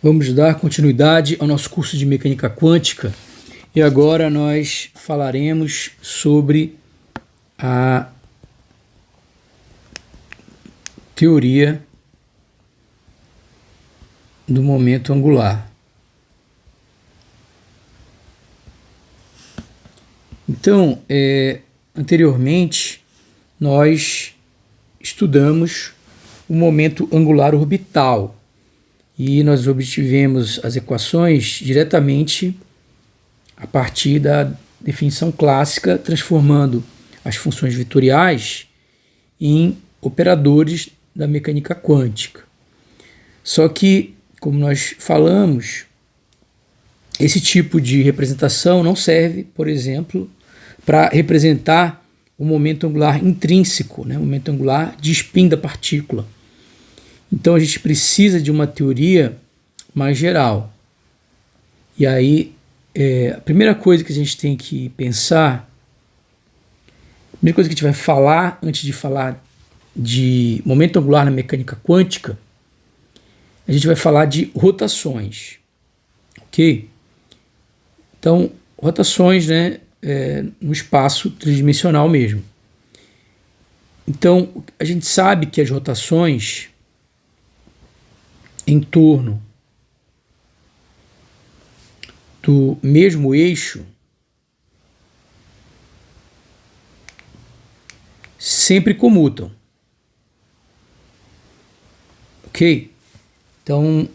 Vamos dar continuidade ao nosso curso de mecânica quântica e agora nós falaremos sobre a teoria do momento angular. Então, anteriormente nós estudamos o momento angular orbital e nós obtivemos as equações diretamente a partir da definição clássica, transformando as funções vetoriais em operadores da mecânica quântica. Só que, como nós falamos, esse tipo de representação não serve, por exemplo, para representar o momento angular intrínseco, o momento angular de spin da partícula. Então a gente precisa de uma teoria mais geral. E aí, a primeira coisa que a gente tem que pensar, a primeira coisa que a gente vai falar antes de falar de momento angular na mecânica quântica, a gente vai falar de rotações, ok? Então, rotações, no espaço tridimensional mesmo. Então, a gente sabe que as rotações em torno do mesmo eixo sempre comutam, ok? Então,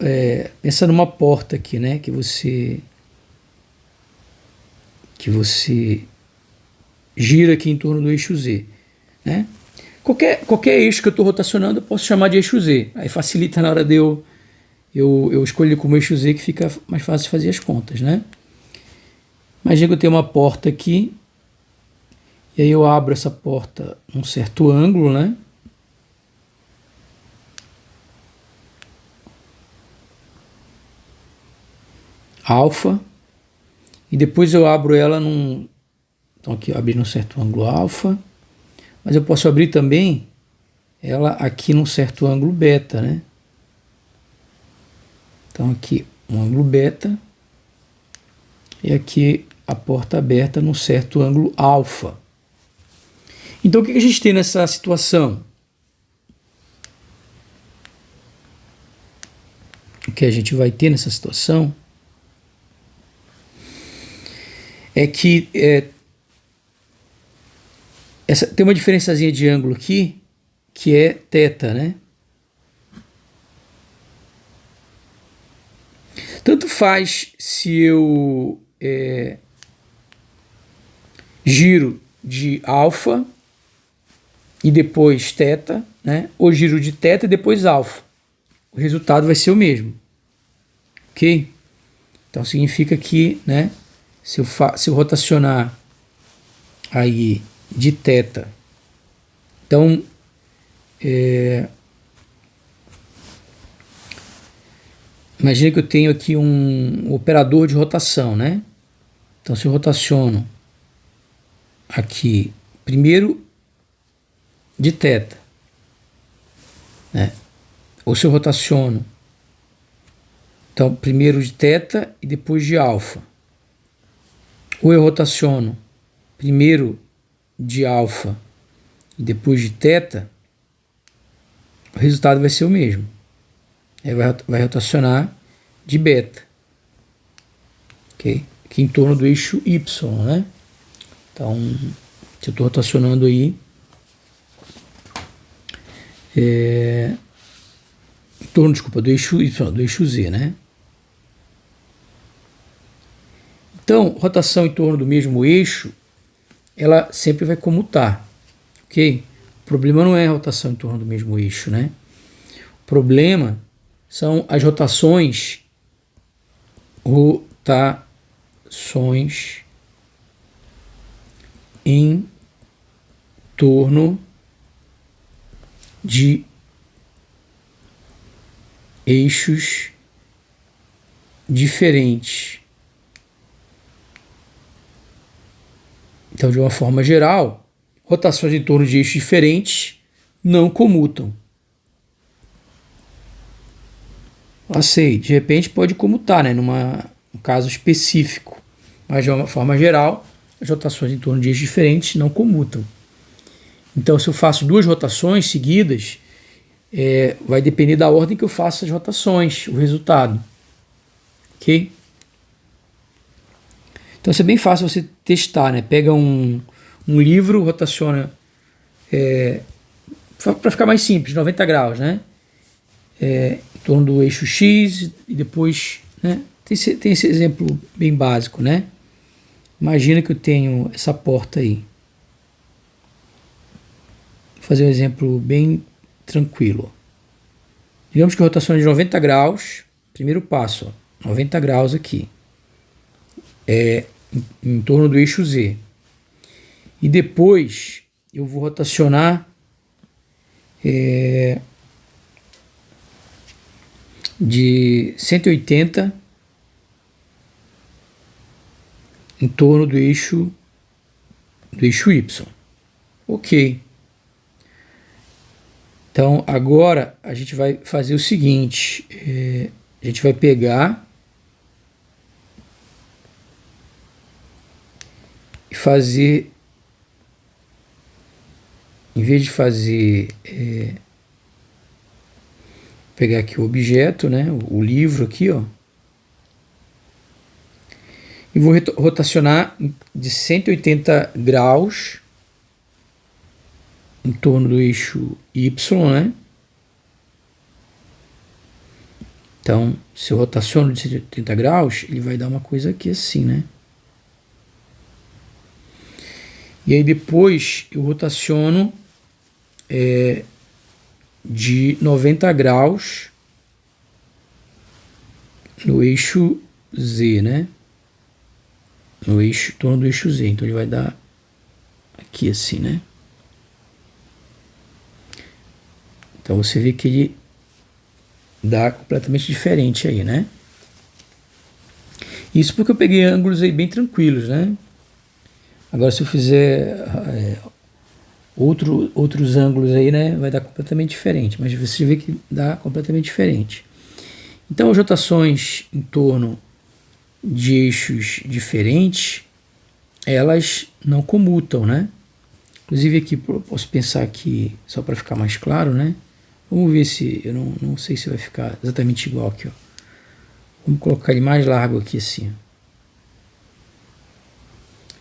pensa numa porta aqui, que você gira aqui em torno do eixo Z, Qualquer eixo que eu estou rotacionando eu posso chamar de eixo Z. Aí facilita na hora de eu escolher como eixo Z, que fica mais fácil de fazer as contas, Imagina que eu tenho uma porta aqui, e aí eu abro essa porta num certo ângulo, alfa, e depois eu abro ela então aqui eu abri num certo ângulo alfa, mas eu posso abrir também ela aqui num certo ângulo beta, Então aqui um ângulo beta e aqui a porta aberta num certo ângulo alfa. Então o que a gente tem nessa situação? O que a gente vai ter nessa situação é que tem uma diferençazinha de ângulo aqui, que é θ, Tanto faz se eu giro de alfa e depois θ, ou giro de θ e depois alfa. O resultado vai ser o mesmo, ok? Então significa que, se eu rotacionar aí de θ, então imagina que eu tenho aqui um operador de rotação, Então se eu rotaciono aqui primeiro de θ, ou se eu rotaciono então primeiro de θ e depois de alfa, ou eu rotaciono primeiro de alfa e depois de θ, o resultado vai ser o mesmo. Aí vai rotacionar de beta, ok? Aqui em torno do eixo Y, Então, se eu estou rotacionando aí em torno, do eixo Y, do eixo Z, Então, rotação em torno do mesmo eixo, ela sempre vai comutar, ok? O problema não é a rotação em torno do mesmo eixo, O problema são as rotações em torno de eixos diferentes. Então, de uma forma geral, rotações em torno de eixos diferentes não comutam. Passei. De repente pode comutar, né? Um caso específico. Mas de uma forma geral, as rotações em torno de eixos diferentes não comutam. Então, se eu faço duas rotações seguidas, vai depender da ordem que eu faço as rotações, o resultado. Ok? Então, isso é bem fácil você testar, né? Pega um livro, rotaciona para ficar mais simples, 90 graus, né? Em torno do eixo X e depois, né? Tem esse exemplo bem básico, né? Imagina que eu tenho essa porta aí. Vou fazer um exemplo bem tranquilo. Digamos que a rotação é de 90 graus. Primeiro passo, ó, 90 graus aqui. Em torno do eixo Z. E depois eu vou rotacionar de 180 em torno do eixo Y. Ok. Então agora a gente vai fazer o seguinte, a gente vai pegar e fazer, em vez de fazer, pegar aqui o objeto, né, o livro aqui, ó, e vou rotacionar de 180 graus em torno do eixo Y, né? Então, se eu rotaciono de 180 graus, ele vai dar uma coisa aqui assim, né? E aí depois eu rotaciono de 90 graus no eixo Z, né? Em torno do eixo Z. Então ele vai dar aqui assim, né? Então você vê que ele dá completamente diferente aí, né? Isso porque eu peguei ângulos aí bem tranquilos, né? Agora se eu fizer outros ângulos aí, né, vai dar completamente diferente, mas você vê que dá completamente diferente. Então as rotações em torno de eixos diferentes, elas não comutam, né? Inclusive aqui posso pensar aqui, só para ficar mais claro, né? Vamos ver se, eu não sei se vai ficar exatamente igual aqui, ó. Vamos colocar ele mais largo aqui assim, ó.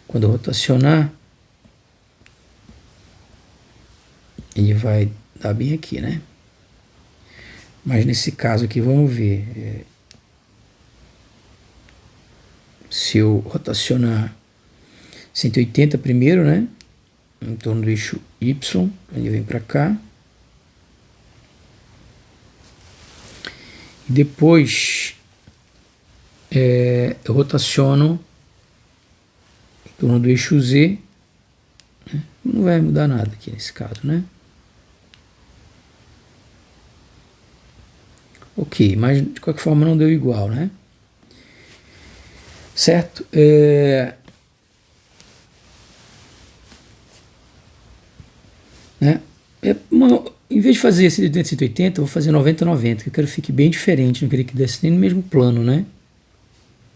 Quando eu rotacionar, ele vai dar bem aqui, né? Mas nesse caso aqui, vamos ver. Se eu rotacionar 180 primeiro, né? Em torno do eixo Y, ele vem para cá. E depois eu rotaciono em torno do eixo Z. Né? Não vai mudar nada aqui nesse caso, né? Ok, mas de qualquer forma não deu igual, né? Certo? Em vez de fazer esse de 180, eu vou fazer 90-90, que eu quero que fique bem diferente, não queria que desse nem no mesmo plano, né?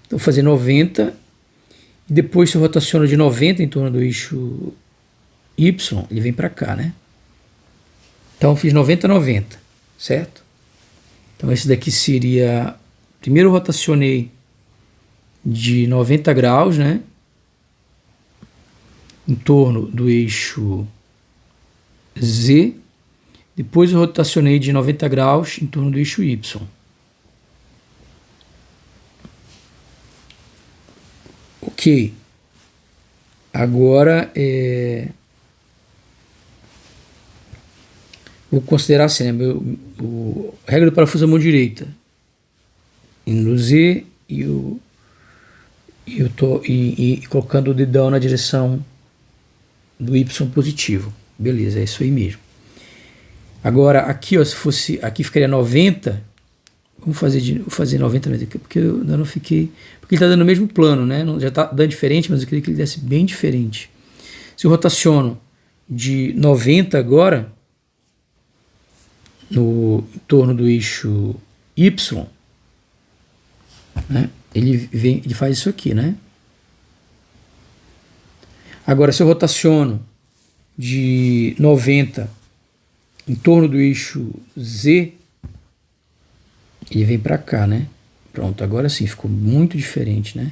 Então vou fazer 90, e depois se eu rotaciono de 90 em torno do eixo Y, ele vem para cá, né? Então eu fiz 90-90, certo? Então esse daqui seria, primeiro eu rotacionei de 90 graus, né? Em torno do eixo Z. Depois eu rotacionei de 90 graus em torno do eixo Y. Ok. Agora vou considerar assim, né? Regra do parafuso da mão direita. No Z e eu tô colocando o dedão na direção do Y positivo. Beleza, é isso aí mesmo. Agora aqui, ó, se fosse, aqui ficaria 90. Vou fazer 90 porque eu ainda não fiquei, porque ele está dando o mesmo plano, né? Já está dando diferente, mas eu queria que ele desse bem diferente. Se eu rotaciono de 90 agora em torno do eixo Y, né? Ele faz isso aqui, né? Agora, se eu rotaciono de 90 em torno do eixo Z, ele vem para cá, né? Pronto, agora sim, ficou muito diferente, né?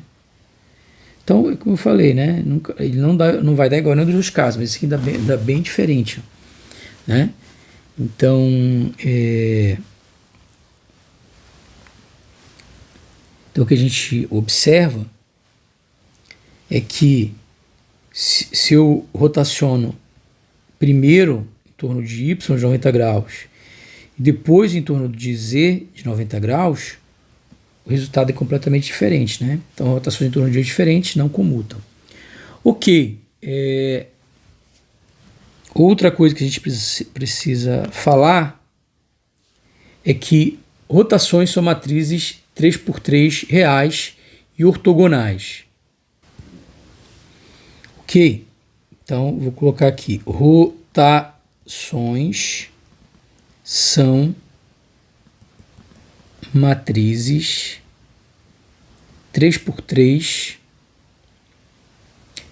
Então, como eu falei, né? Ele não vai dar igual em nenhum dos casos, mas esse aqui dá bem diferente, né? Então, então, o que a gente observa é que se eu rotaciono primeiro em torno de Y de 90 graus e depois em torno de Z de 90 graus, o resultado é completamente diferente, né? Então, rotações em torno de diferentes não comutam. Ok. Outra coisa que a gente precisa falar é que rotações são matrizes 3x3 reais e ortogonais. Ok? Então, vou colocar aqui. Rotações são matrizes 3x3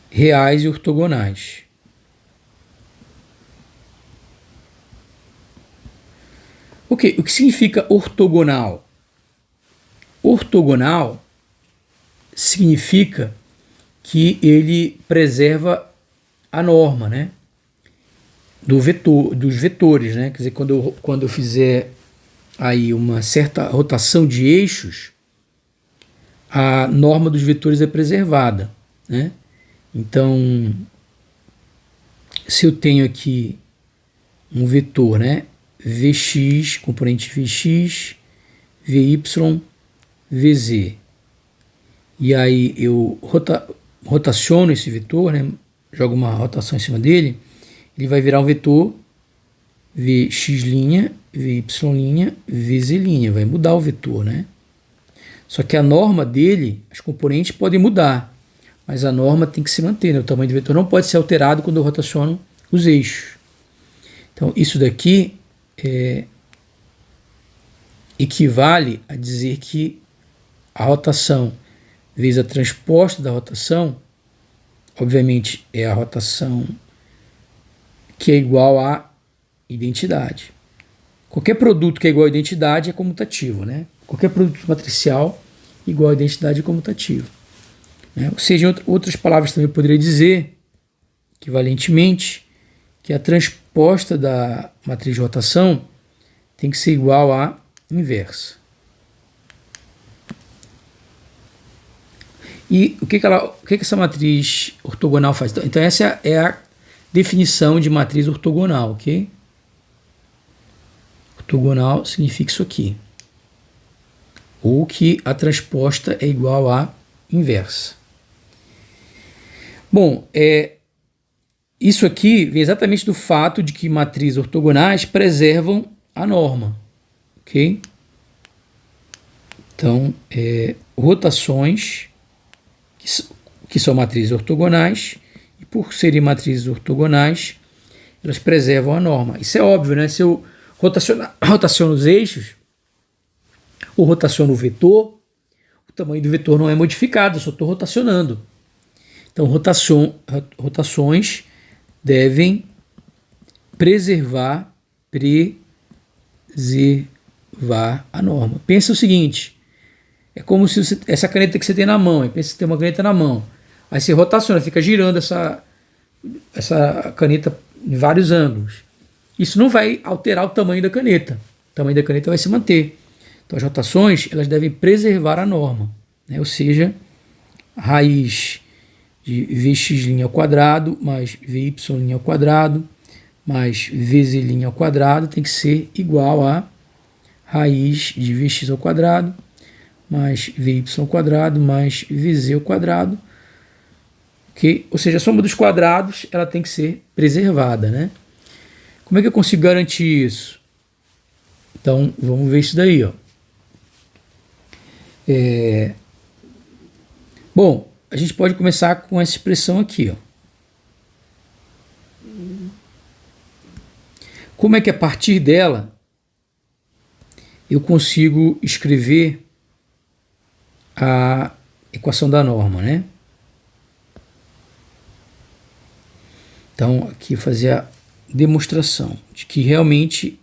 reais e ortogonais. Ok, o que significa ortogonal? Ortogonal significa que ele preserva a norma, né? Dos vetores, né? Quer dizer, quando eu fizer aí uma certa rotação de eixos, a norma dos vetores é preservada, né? Então, se eu tenho aqui um vetor, né? Vx, componente Vx, Vy, Vz. E aí eu rotaciono esse vetor, né? Jogo uma rotação em cima dele, ele vai virar um vetor Vx', Vy', Vz', vai mudar o vetor, né? Só que a norma dele, as componentes podem mudar, mas a norma tem que se manter, né? O tamanho do vetor não pode ser alterado quando eu rotaciono os eixos. Então, isso daqui equivale a dizer que a rotação vezes a transposta da rotação, obviamente, é a rotação que é igual à identidade. Qualquer produto que é igual à identidade é comutativo, né? Qualquer produto matricial igual à identidade é comutativo, né? Ou seja, em outras palavras também eu poderia dizer, equivalentemente, que a transposta da matriz de rotação tem que ser igual à inversa. E o que essa matriz ortogonal faz? Então, essa é a definição de matriz ortogonal, ok? Ortogonal significa isso aqui. Ou que a transposta é igual à inversa. Bom, isso aqui vem exatamente do fato de que matrizes ortogonais preservam a norma, ok? Então, rotações que são matrizes ortogonais, e por serem matrizes ortogonais, elas preservam a norma. Isso é óbvio, né? Se eu rotaciono os eixos, ou rotaciono o vetor, o tamanho do vetor não é modificado, eu só estou rotacionando. Então, rotações devem preservar a norma. Pensa o seguinte, é como se essa caneta que você tem na mão, pensa que você tem uma caneta na mão, aí você rotaciona, fica girando essa caneta em vários ângulos. Isso não vai alterar o tamanho da caneta, o tamanho da caneta vai se manter. Então as rotações elas devem preservar a norma, né? Ou seja, a raiz de Vx' ao quadrado mais Vy' ao quadrado mais Vz' ao quadrado tem que ser igual a raiz de Vx ao quadrado mais Vy ao quadrado mais Vz ao quadrado, okay? Ou seja, a soma dos quadrados ela tem que ser preservada, né? Como é que eu consigo garantir isso? Então, vamos ver isso daí, ó. Bom, a gente pode começar com essa expressão aqui, ó. Como é que a partir dela eu consigo escrever a equação da norma, né? Então, aqui fazer a demonstração de que realmente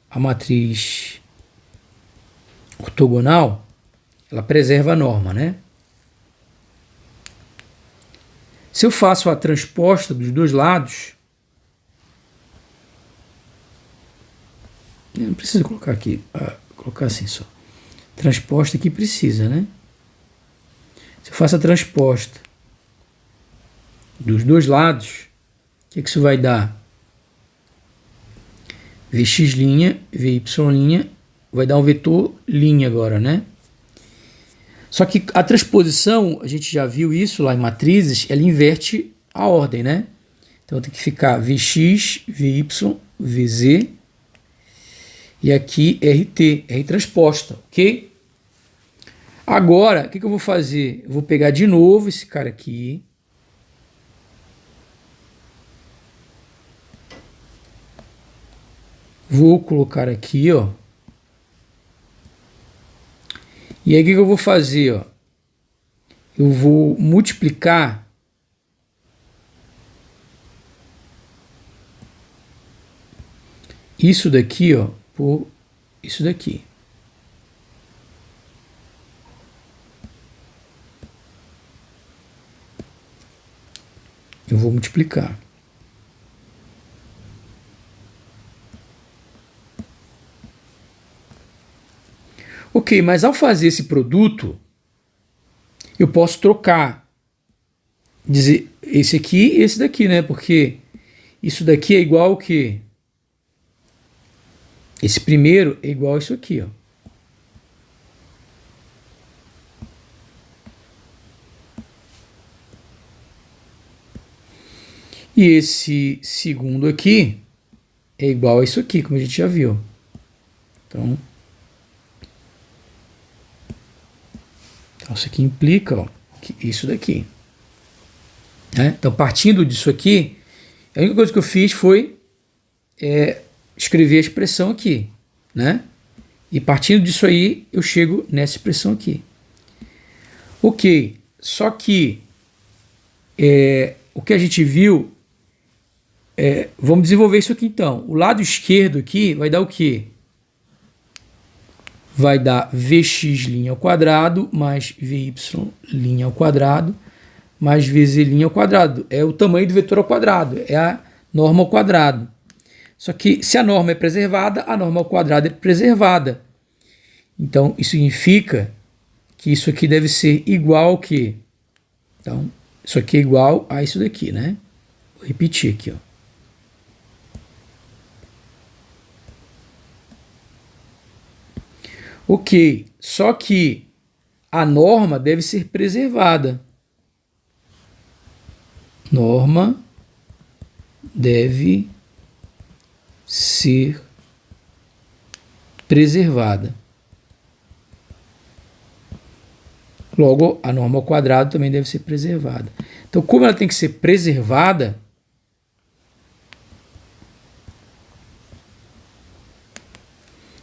a matriz ortogonal, ela preserva a norma, né? Se eu faço a transposta dos dois lados, não precisa colocar aqui, colocar assim só. Transposta aqui precisa, né? Se eu faço a transposta dos dois lados, o que isso vai dar? Vx', Vy', vai dar um vetor linha agora, né? Só que a transposição, a gente já viu isso lá em matrizes, ela inverte a ordem, né? Então tem que ficar Vx, Vy, Vz e aqui RT, R transposta, ok? Agora, o que eu vou fazer? Eu vou pegar de novo esse cara aqui. Vou colocar aqui, ó. E aí o que eu vou fazer, ó? Eu vou multiplicar isso daqui, ó, por isso daqui. Eu vou multiplicar. Ok, mas ao fazer esse produto, eu posso trocar, dizer esse aqui e esse daqui, né? Porque isso daqui é igual ao quê? Esse primeiro é igual a isso aqui, ó. E esse segundo aqui é igual a isso aqui, como a gente já viu. Então isso aqui implica, ó, isso daqui. Né? Então, partindo disso aqui, a única coisa que eu fiz foi escrever a expressão aqui. Né? E partindo disso aí, eu chego nessa expressão aqui. Ok, só que o que a gente viu, vamos desenvolver isso aqui então. O lado esquerdo aqui vai dar o quê? Vai dar Vx' mais Vy' mais Vz'. É o tamanho do vetor ao quadrado, é a norma ao quadrado. Só que se a norma é preservada, a norma ao quadrado é preservada. Então, isso significa que isso aqui deve ser igual ao quê? Então, isso aqui é igual a isso daqui, né? Vou repetir aqui, ó. Ok, só que a norma deve ser preservada. Norma deve ser preservada. Logo, a norma ao quadrado também deve ser preservada. Então, como ela tem que ser preservada,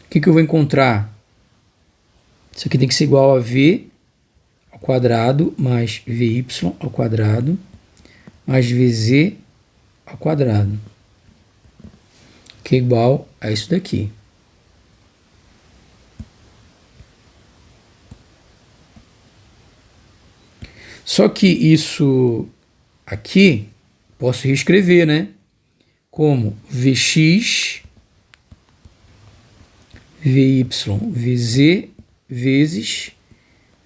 o que eu vou encontrar? Isso aqui tem que ser igual a V ao quadrado mais Vy ao quadrado mais Vz ao quadrado, que é igual a isso daqui. Só que isso aqui, posso reescrever, né? Como Vx, Vy, Vz, vezes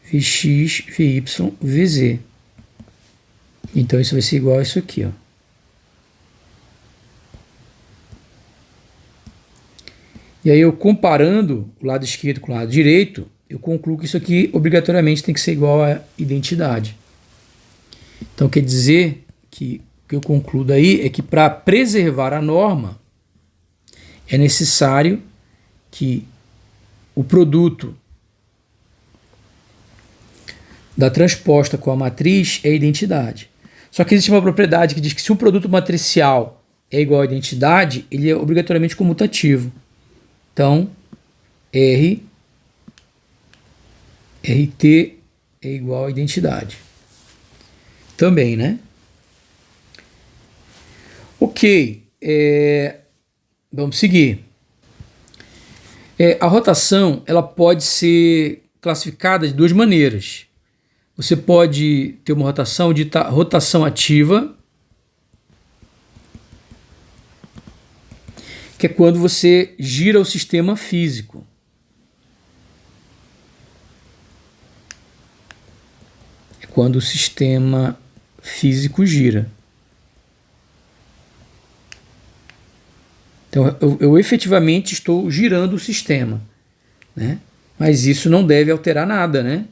Vx, Vy, Vz. Então isso vai ser igual a isso aqui, ó. E aí eu comparando o lado esquerdo com o lado direito, eu concluo que isso aqui obrigatoriamente tem que ser igual à identidade. Então quer dizer que o que eu concluo daí é que para preservar a norma é necessário que o produto da transposta com a matriz é a identidade. Só que existe uma propriedade que diz que se um produto matricial é igual à identidade, ele é obrigatoriamente comutativo. Então, RT é igual a identidade. Também, né? Ok, vamos seguir. A rotação ela pode ser classificada de duas maneiras. Você pode ter uma rotação dita rotação ativa, que é quando você gira o sistema físico. É quando o sistema físico gira. Então, eu efetivamente estou girando o sistema, né? Mas isso não deve alterar nada, né?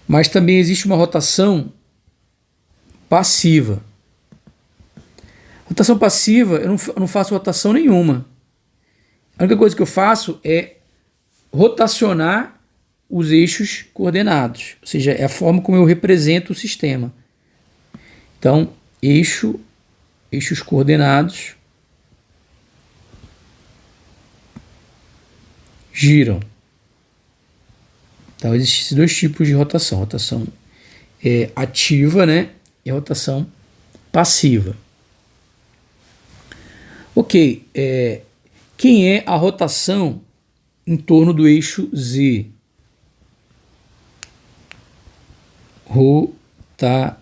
Mas também existe uma rotação passiva. Rotação passiva, eu não faço rotação nenhuma. A única coisa que eu faço é rotacionar os eixos coordenados, ou seja, é a forma como eu represento o sistema. Então, eixos coordenados giram. Então, existem esses dois tipos de rotação. Rotação ativa, né? E rotação passiva. Ok. Quem é a rotação em torno do eixo Z? Rotação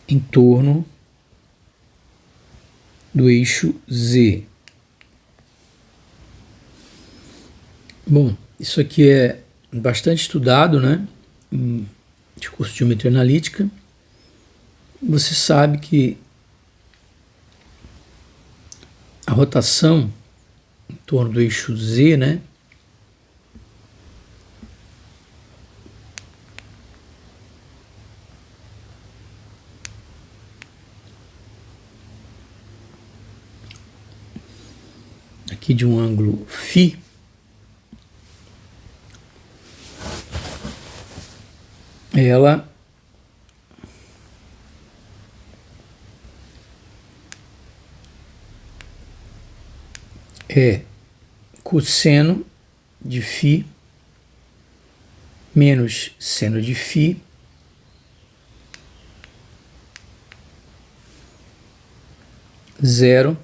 em torno do eixo Z. Bom, isso aqui é bastante estudado, né, em curso de geometria analítica. Você sabe que a rotação em torno do eixo Z, né, aqui de um ângulo φ, ela é cosseno de φ menos seno de φ zero,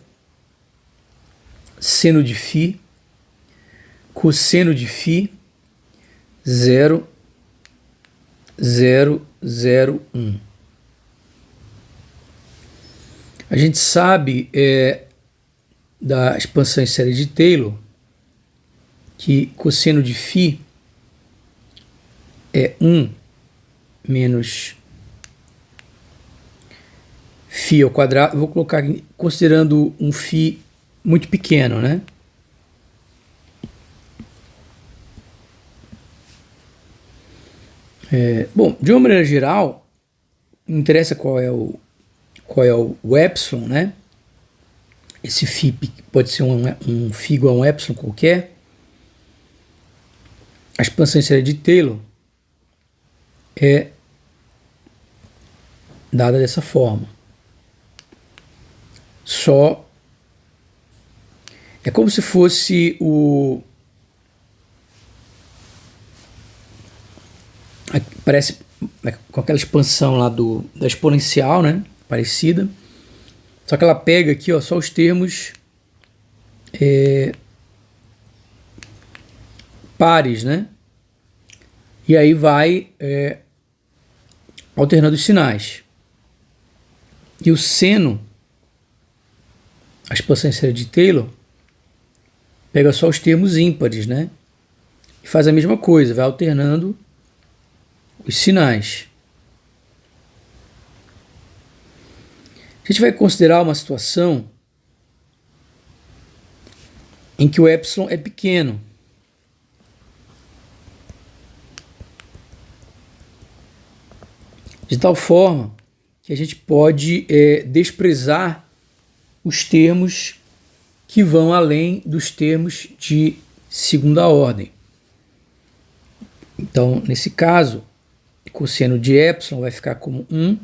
seno de φ, cosseno de φ, 0, 0, 0, 1. A gente sabe da expansão em série de Taylor que cosseno de φ é 1 menos φ ao quadrado. Eu vou colocar considerando um φ muito pequeno, né? Bom, de uma maneira geral, não interessa qual é o epsilon, né? Esse φ pode ser um φ igual a um epsilon qualquer. A expansão em série de Taylor é dada dessa forma. Só é como se fosse parece com aquela expansão lá da exponencial, né? Parecida. Só que ela pega aqui, ó, só os termos pares, né? E aí vai alternando os sinais. E o seno, a expansão em série de Taylor, pega só os termos ímpares, né? E faz a mesma coisa, vai alternando os sinais. A gente vai considerar uma situação em que o epsilon é pequeno. De tal forma que a gente pode desprezar os termos que vão além dos termos de segunda ordem. Então, nesse caso, o cosseno de epsilon vai ficar como 1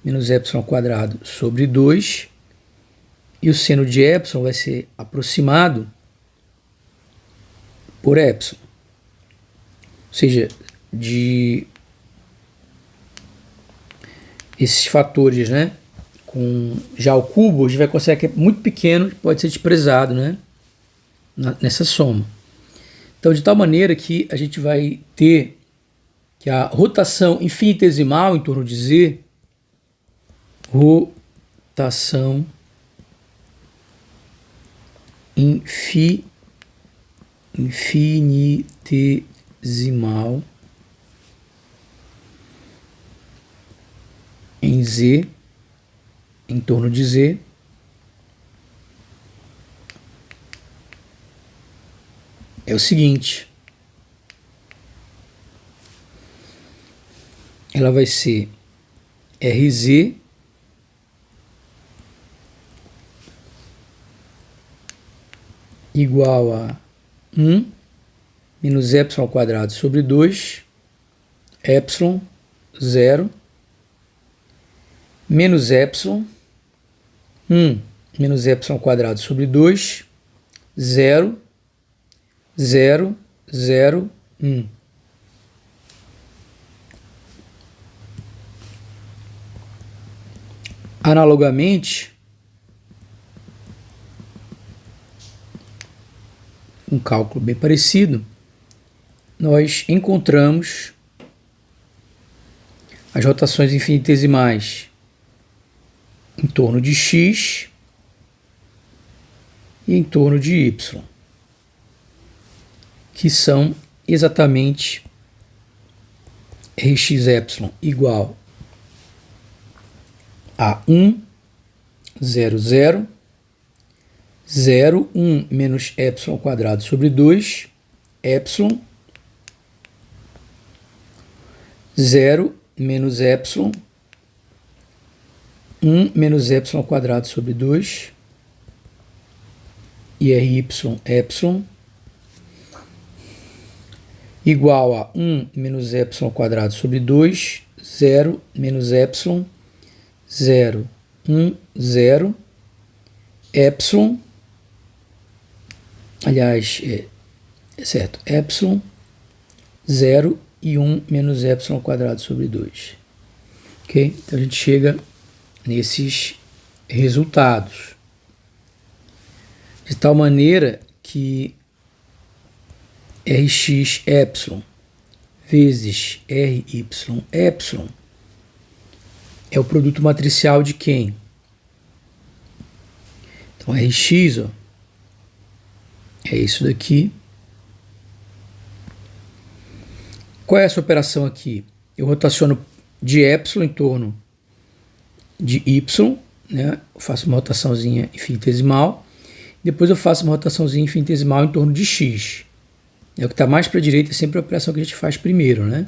menos epsilon ao quadrado sobre 2, e o seno de epsilon vai ser aproximado por epsilon. Ou seja, de esses fatores, né? Com já o cubo, a gente vai considerar que é muito pequeno, pode ser desprezado, né? Nessa soma. Então, de tal maneira que a gente vai ter que a rotação infinitesimal em torno de Z, rotação infinitesimal em Z, em torno de Z, é o seguinte: ela vai ser RZ igual a 1 menos epsilon ao quadrado sobre 2, epsilon 0, menos epsilon 1 menos epsilon ao quadrado sobre 2, 0, 0, 0, 1. Analogamente, um cálculo bem parecido, nós encontramos as rotações infinitesimais em torno de x e em torno de y, que são exatamente Rx epsilon igual a 1, 0, 0, 0, 1 menos epsilon ao quadrado sobre 2, epsilon, 0 menos epsilon, 1 menos epsilon ao quadrado sobre 2, e ry epsilon, igual a 1 menos epsilon ao quadrado sobre 2, 0 menos epsilon, 0, 1, 0, epsilon, aliás, é certo, epsilon, 0 e 1 menos epsilon ao quadrado sobre 2. Ok? Então a gente chega nesses resultados. De tal maneira que Rx epsilon vezes Ry epsilon é o produto matricial de quem? Então Rx, ó, é isso daqui. Qual é essa operação aqui? Eu rotaciono de epsilon em torno de y, né? Eu faço uma rotaçãozinha infinitesimal. Depois eu faço uma rotaçãozinha infinitesimal em torno de x. O que está mais para a direita é sempre a operação que a gente faz primeiro, né?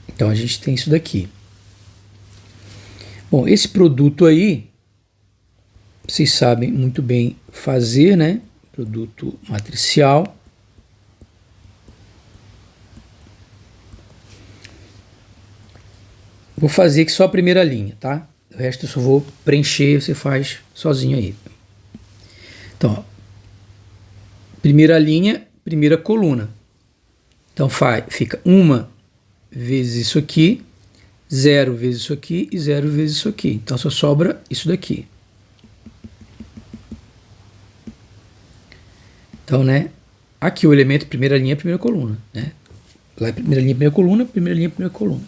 Então a gente tem isso daqui. Bom, esse produto aí, vocês sabem muito bem fazer, né? Produto matricial. Vou fazer aqui só a primeira linha, tá? O resto eu só vou preencher, você faz sozinho aí. Então, ó, primeira linha, primeira coluna. Então fica 1 vezes isso aqui, 0 vezes isso aqui e 0 vezes isso aqui. Então só sobra isso daqui. Então, né? Aqui o elemento primeira linha, primeira coluna, né? Lá é primeira linha, primeira coluna, primeira linha, primeira coluna.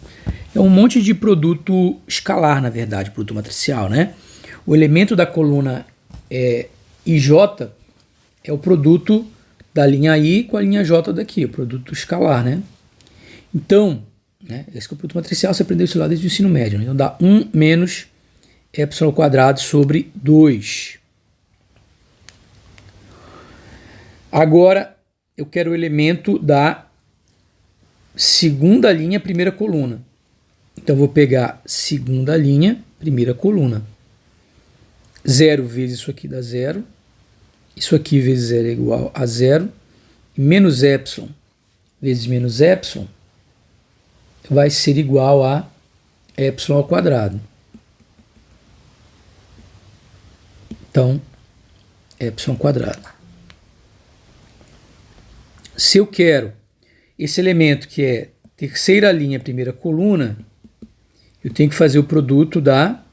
É um monte de produto escalar, na verdade, produto matricial, né? O elemento da coluna IJ é o produto da linha I com a linha J daqui, o produto escalar, né? Então, né, esse é o produto matricial, você aprendeu isso lá desde o ensino médio, né? Então dá 1 menos epsilon ao quadrado sobre 2. Agora, eu quero o elemento da segunda linha, primeira coluna. Então, eu vou pegar segunda linha, primeira coluna. 0 vezes isso aqui dá 0. Isso aqui vezes 0 é igual a 0. Menos epsilon vezes menos epsilon vai ser igual a epsilon ao quadrado. Então, epsilon quadrado. Se eu quero esse elemento que é terceira linha, primeira coluna, eu tenho que fazer o produto da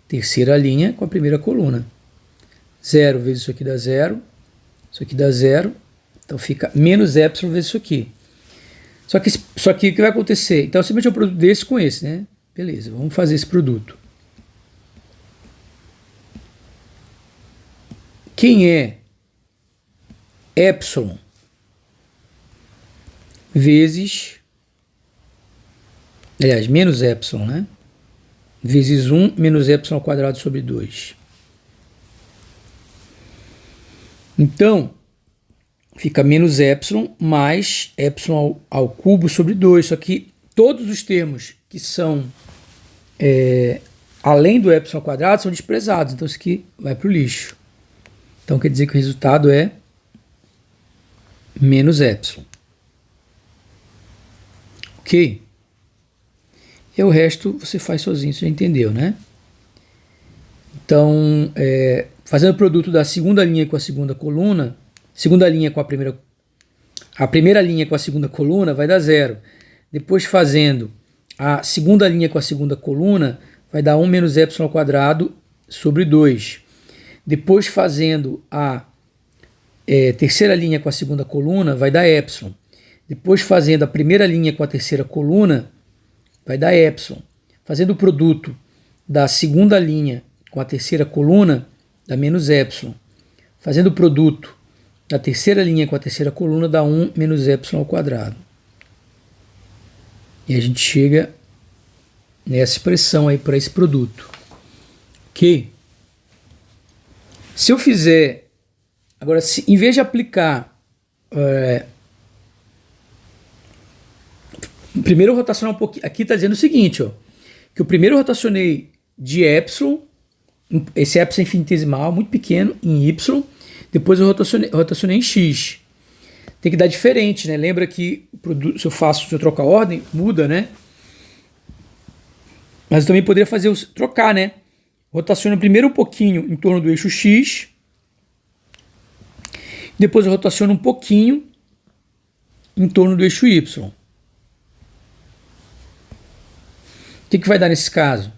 terceira linha com a primeira coluna. 0 vezes isso aqui dá 0, isso aqui dá 0, então fica menos epsilon vezes isso aqui. Só que o que vai acontecer? Então, simplesmente é um produto desse com esse, né? Beleza, vamos fazer esse produto. Quem é epsilon vezes, aliás, menos epsilon, né? Vezes 1 menos epsilon ao quadrado sobre 2. Então, fica menos epsilon mais epsilon ao cubo sobre 2. Só que todos os termos que são além do epsilon ao quadrado são desprezados. Então, isso aqui vai para o lixo. Então, quer dizer que o resultado é menos epsilon. Ok? E o resto você faz sozinho, você já entendeu, né? Então, fazendo o produto da segunda linha com a segunda coluna, segunda linha com a primeira linha com a segunda coluna vai dar 0. Depois fazendo a segunda linha com a segunda coluna, vai dar 1 menos epsilon ao quadrado sobre 2. Depois fazendo a terceira linha com a segunda coluna, vai dar epsilon. Depois fazendo a primeira linha com a terceira coluna, vai dar epsilon. Fazendo o produto da segunda linha com a terceira coluna, dá menos epsilon. Fazendo o produto da terceira linha com a terceira coluna, dá 1 menos epsilon ao quadrado. E a gente chega nessa expressão aí para esse produto. Ok? Se eu fizer... Agora, em vez de aplicar... primeiro eu rotacionar um pouquinho... Aqui está dizendo o seguinte, ó, que eu primeiro rotacionei de epsilon, esse epsilon infinitesimal, muito pequeno, em y, depois eu rotacionei em x. Tem que dar diferente, né? Lembra que se eu trocar a ordem, muda, né? Mas eu também poderia trocar, né? Rotaciono primeiro um pouquinho em torno do eixo x, depois eu rotaciono um pouquinho em torno do eixo y. O que vai dar nesse caso?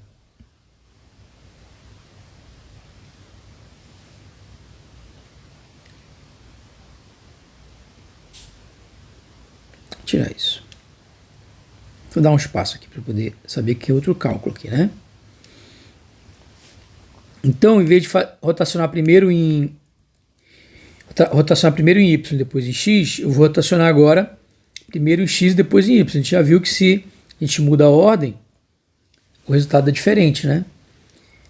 Tirar isso. Vou dar um espaço aqui para poder saber que é outro cálculo aqui, né? Então, em vez de rotacionar primeiro em y, depois em x, eu vou rotacionar agora primeiro em x, depois em y. A gente já viu que se a gente muda a ordem, o resultado é diferente, né?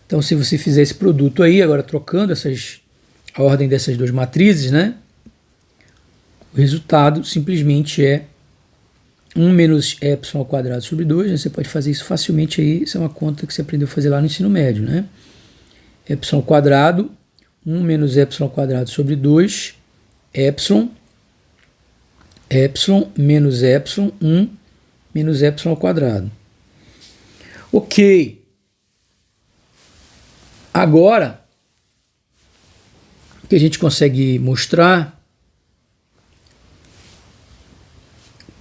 Então, se você fizer esse produto aí, agora trocando a ordem dessas duas matrizes, né? O resultado simplesmente é 1 menos epsilon ao quadrado sobre 2, né? Você pode fazer isso facilmente aí, isso é uma conta que você aprendeu a fazer lá no ensino médio, né? Epsilon ao quadrado, 1 menos epsilon ao quadrado sobre 2, epsilon menos epsilon, 1 menos epsilon ao quadrado. Ok. Agora, o que a gente consegue mostrar,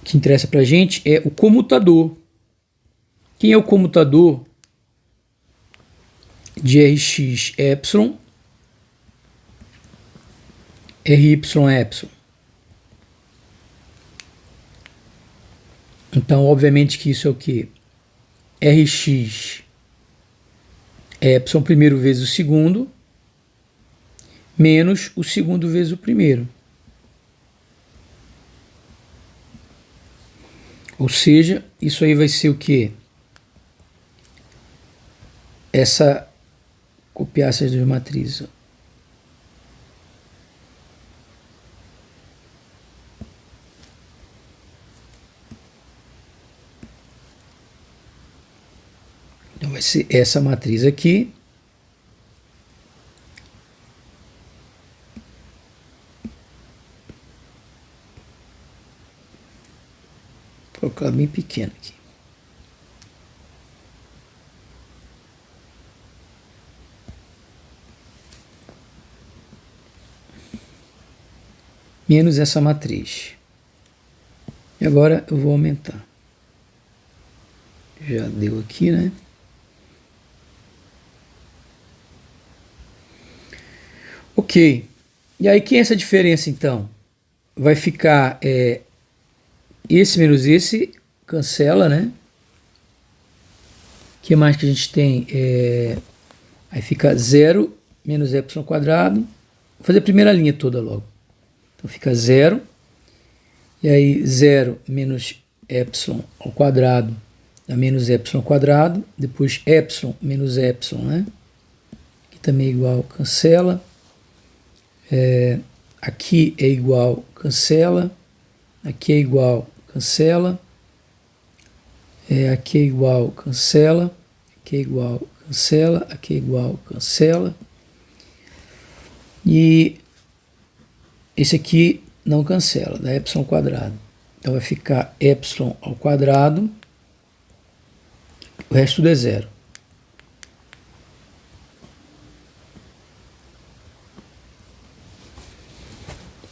que interessa para a gente, é o comutador. Quem é o comutador de Rx epsilon, Ry epsilon? Então, obviamente que isso é o que? Rx epsilon primeiro vezes o segundo, menos o segundo vezes o primeiro. Ou seja, isso aí vai ser o quê? Copiar essas duas matrizes. Então vai ser essa matriz aqui. Vou colocar bem pequeno aqui. menos essa matriz. E agora eu vou aumentar. Já deu aqui, né? Ok. E aí, quem é essa diferença, então? Vai ficar esse menos esse, cancela, né? O que mais que a gente tem? Aí fica 0 menos epsilon quadrado. Vou fazer a primeira linha toda logo. Então fica 0. E aí 0 menos epsilon ao quadrado dá menos epsilon ao quadrado. Depois epsilon menos epsilon, né? Aqui também é igual, cancela. Aqui é igual, cancela. Aqui é igual, cancela. Aqui é igual, cancela. Aqui é igual, cancela. Aqui é igual, cancela. E esse aqui não cancela, dá epsilon ao quadrado. Então vai ficar epsilon ao quadrado. O resto tudo é 0.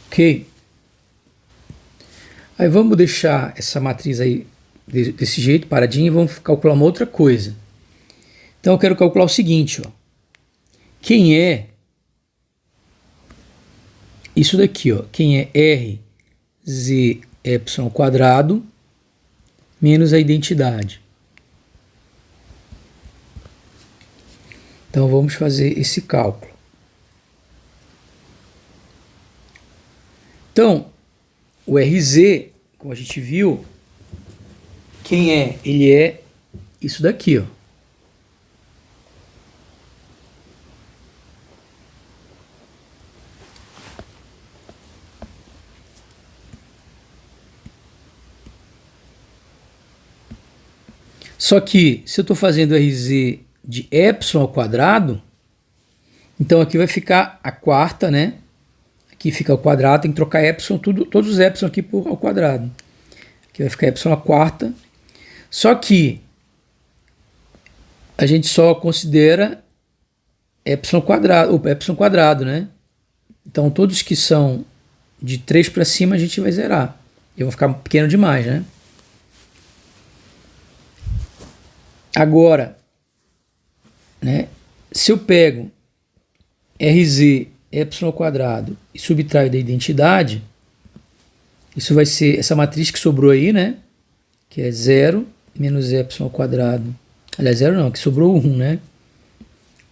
Ok? Aí vamos deixar essa matriz aí desse jeito, paradinha, e vamos calcular uma outra coisa. Então eu quero calcular o seguinte, ó. Quem é isso daqui, ó? Quem é RZ epsilon ao quadrado menos a identidade. Então vamos fazer esse cálculo. Então, o RZ, como a gente viu, quem é? Ele é isso daqui, ó. Só que, se eu estou fazendo RZ de epsilon ao quadrado, então aqui vai ficar a quarta, né? Aqui fica ao quadrado, tem que trocar epsilon, todos os epsilon aqui ao quadrado. Aqui vai ficar epsilon a quarta. Só que a gente só considera epsilon quadrado, né? Então todos que são de 3 para cima a gente vai zerar. E vão ficar pequeno demais, né? Agora, né, se eu pego RZ epsilon ao quadrado e subtraio da identidade, isso vai ser essa matriz que sobrou aí, né? Que é 0 menos epsilon ao quadrado. Aliás, 0 não, que sobrou 1, né?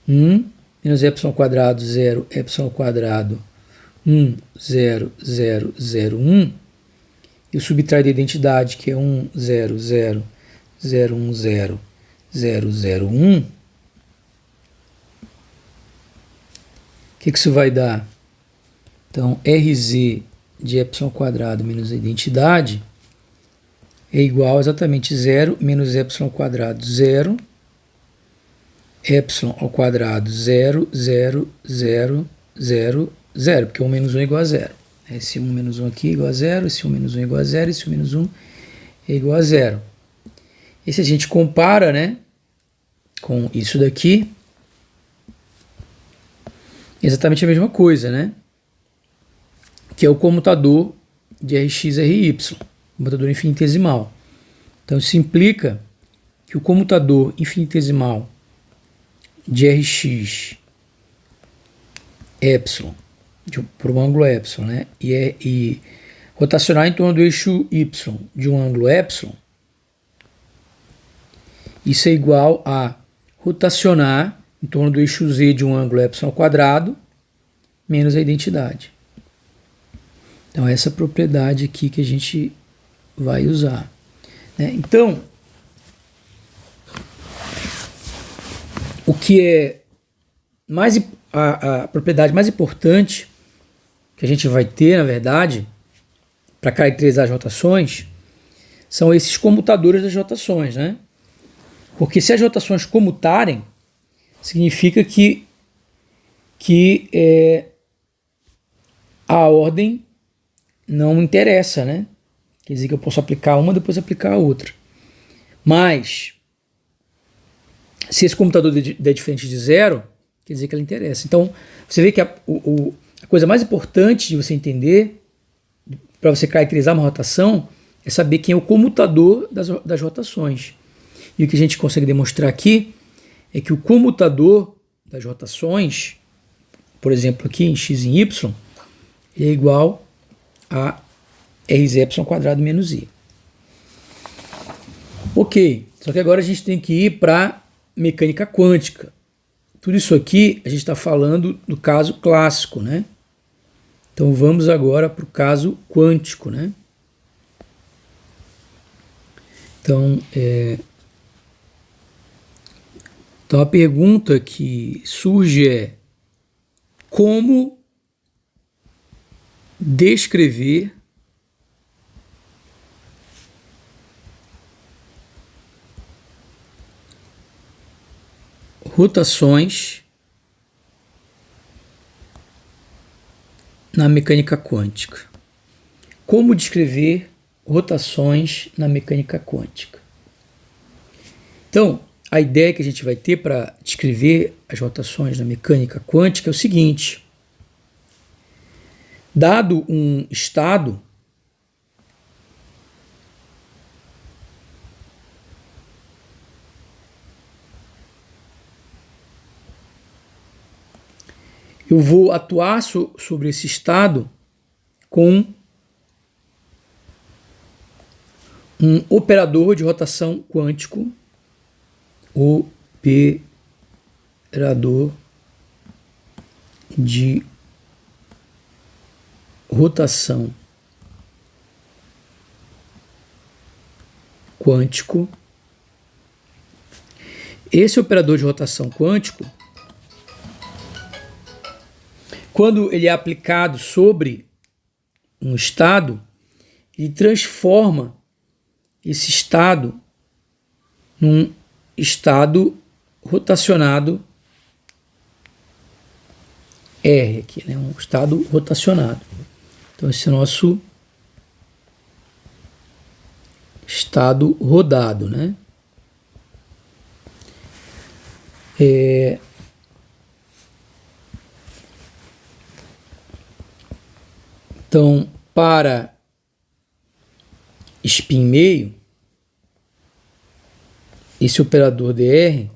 1 menos epsilon ao quadrado, 0, epsilon ao quadrado, 1, 0, 0, 0, 1. Eu subtraio da identidade, que é 1, 0, 0, 0, 1, 0, 0, 0, 1. O que isso vai dar? Então, RZ de epsilon ao quadrado menos a identidade é igual a exatamente 0 menos epsilon ao quadrado, 0, epsilon ao quadrado, 0, 0, 0, 0, 0, porque 1 menos 1 é igual a 0. Esse 1 menos 1 aqui é igual a 0, esse 1 menos 1 é igual a 0, esse 1 menos 1 é igual a 0. E se a gente compara, né, com isso daqui, é exatamente a mesma coisa, né? Que é o comutador de Rx e Ry, comutador infinitesimal. Então isso implica que o comutador infinitesimal de Rx epsilon, por um ângulo epsilon, né? E rotacionar em torno do eixo y de um ângulo epsilon, isso é igual a rotacionar em torno do eixo z de um ângulo epsilon ao quadrado menos a identidade. Então essa propriedade aqui que a gente vai usar, né? Então, o que é a propriedade mais importante que a gente vai ter, na verdade, para caracterizar as rotações, são esses comutadores das rotações, né? Porque se as rotações comutarem, significa que a ordem não interessa, né? Quer dizer que eu posso aplicar uma, depois aplicar a outra. Mas, se esse comutador der diferente de 0, quer dizer que ela interessa. Então, você vê que a coisa mais importante de você entender para você caracterizar uma rotação é saber quem é o comutador das rotações. E o que a gente consegue demonstrar aqui é que o comutador das rotações, por exemplo, aqui em x em y, é igual a Rz² menos i. Ok, só que agora a gente tem que ir para mecânica quântica. Tudo isso aqui a gente está falando do caso clássico, né? Então vamos agora para o caso quântico, né? Então, então a pergunta que surge é: como descrever rotações na mecânica quântica? Como descrever rotações na mecânica quântica? Então, a ideia que a gente vai ter para descrever as rotações na mecânica quântica é o seguinte: dado um estado, eu vou atuar sobre esse estado com um operador de rotação quântico, operador de rotação quântico. Esse operador de rotação quântico, quando ele é aplicado sobre um estado, ele transforma esse estado num estado rotacionado R aqui, né? Um estado rotacionado. Então esse é o nosso estado rodado, né? Então, para spin meio, esse operador dr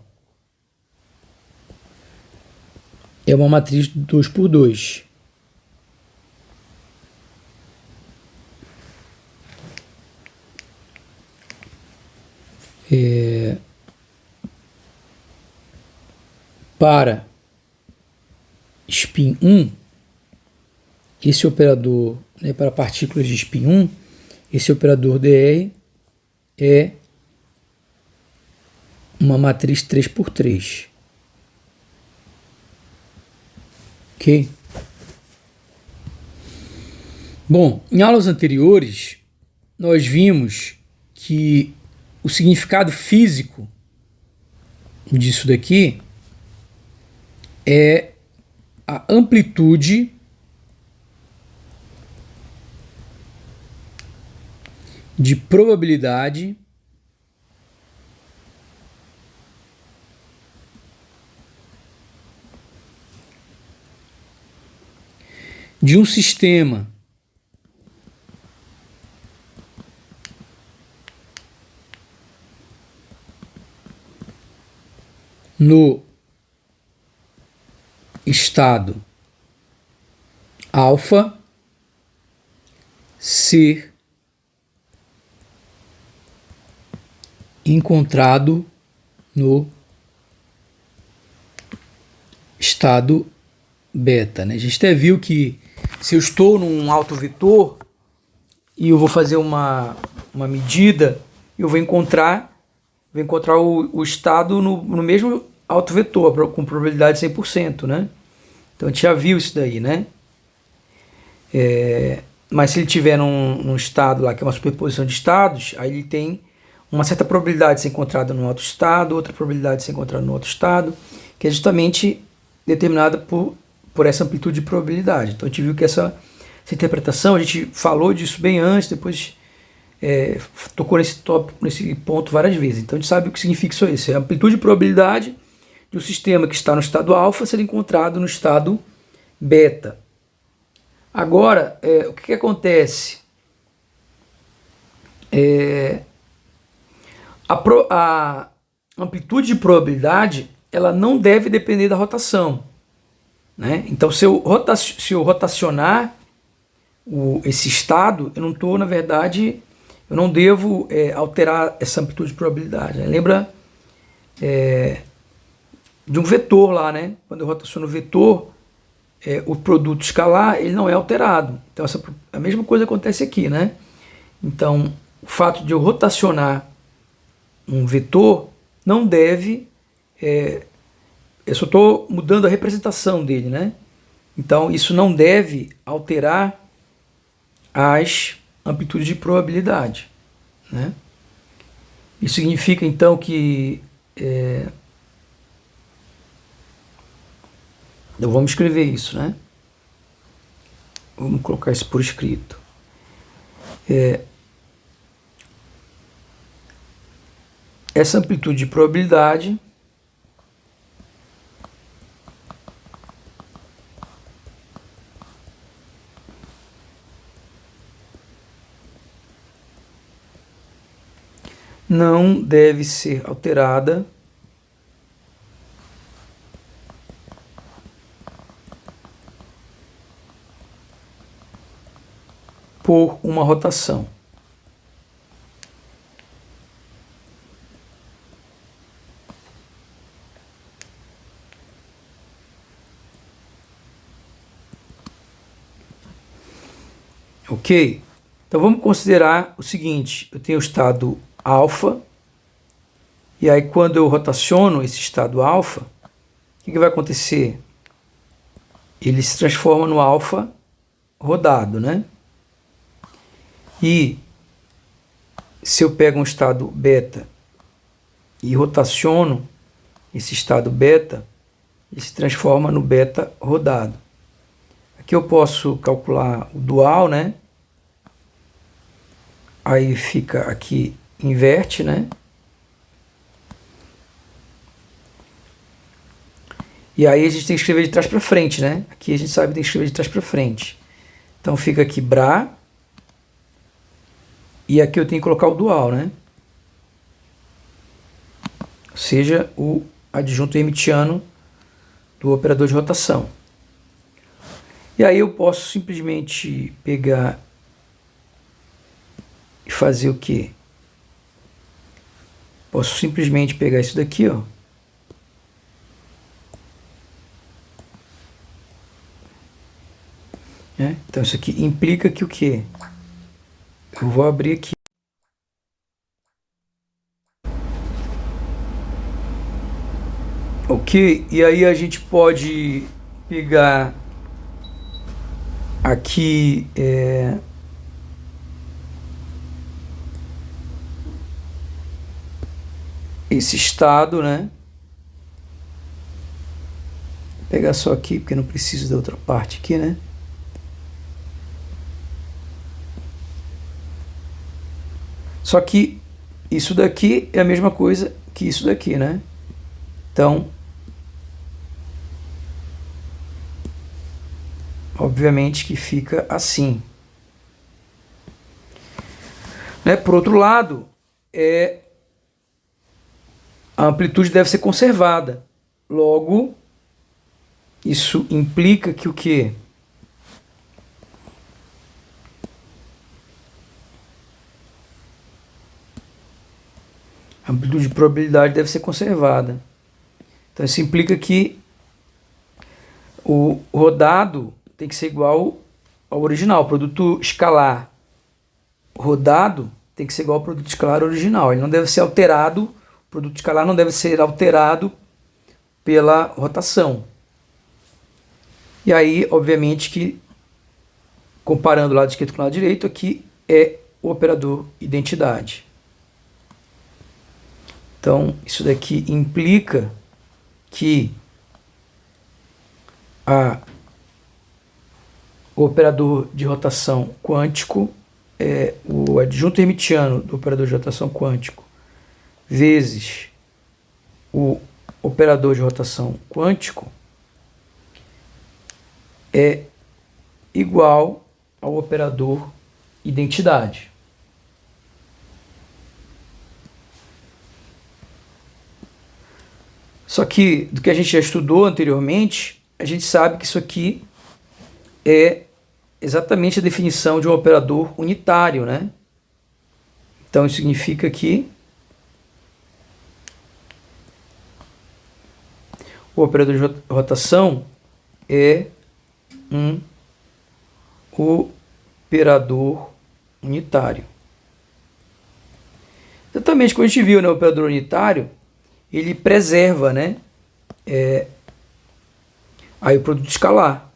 é uma matriz 2×2. Para spin 1, esse operador, né, para partículas de spin 1, esse operador dr é uma matriz 3×3. Ok? Bom, em aulas anteriores, nós vimos que o significado físico disso daqui é a amplitude de probabilidade de um sistema no estado alfa ser encontrado no estado beta, né? A gente até viu que se eu estou num autovetor e eu vou fazer uma medida, eu vou encontrar o estado no mesmo autovetor, com probabilidade 100%, né? Então a gente já viu isso daí, né? Mas se ele tiver num estado lá, que é uma superposição de estados, aí ele tem uma certa probabilidade de ser encontrado no outro estado, outra probabilidade de ser encontrado no outro estado, que é justamente determinada por essa amplitude de probabilidade. Então a gente viu que essa interpretação, a gente falou disso bem antes, depois tocou nesse ponto várias vezes. Então a gente sabe o que significa isso. É a amplitude de probabilidade de um sistema que está no estado alfa ser encontrado no estado beta. Agora, o que acontece? A amplitude de probabilidade ela não deve depender da rotação, né? Então, se eu rotacionar esse estado, eu não estou, na verdade, eu não devo alterar essa amplitude de probabilidade, né? Lembra de um vetor lá, né? Quando eu rotaciono o vetor, o produto escalar ele não é alterado. Então, a mesma coisa acontece aqui, né? Então, o fato de eu rotacionar um vetor não deve... eu só estou mudando a representação dele, né? Então, isso não deve alterar as amplitudes de probabilidade, né? Isso significa, então, que... então, vamos escrever isso, né? Vamos colocar isso por escrito. Essa amplitude de probabilidade não deve ser alterada por uma rotação. Ok? Então vamos considerar o seguinte, eu tenho o estado alfa, e aí quando eu rotaciono esse estado alfa, o que vai acontecer? Ele se transforma no alfa rodado, né? E se eu pego um estado beta e rotaciono esse estado beta, ele se transforma no beta rodado. Aqui eu posso calcular o dual, né? Aí fica aqui, inverte, né? E aí a gente tem que escrever de trás para frente, né? Aqui a gente sabe que tem que escrever de trás para frente. Então fica aqui Bra. E aqui eu tenho que colocar o dual, né? Ou seja, o adjunto hermitiano do operador de rotação. E aí eu posso simplesmente pegar e fazer o quê? Posso simplesmente pegar isso daqui, ó. Então isso aqui implica que o quê? Eu vou abrir aqui. Ok, e aí a gente pode pegar aqui esse estado, né? Vou pegar só aqui, porque não preciso da outra parte aqui, né? Só que isso daqui é a mesma coisa que isso daqui, né? Então, obviamente que fica assim. Né? Por outro lado, a amplitude deve ser conservada. Logo, isso implica que o quê? A amplitude de probabilidade deve ser conservada. Então isso implica que o rodado tem que ser igual ao original. O produto escalar rodado tem que ser igual ao produto escalar original. Ele não deve ser alterado, o produto escalar não deve ser alterado pela rotação. E aí, obviamente que, comparando o lado esquerdo com o lado direito, aqui é o operador identidade. Então, isso daqui implica que o operador de rotação quântico é o adjunto hermitiano do operador de rotação quântico vezes o operador de rotação quântico é igual ao operador identidade. Só que, do que a gente já estudou anteriormente, a gente sabe que isso aqui é exatamente a definição de um operador unitário, né? Então, isso significa que o operador de rotação é um operador unitário. Exatamente como a gente viu, né? O operador unitário, ele preserva, né? Aí o produto escalar.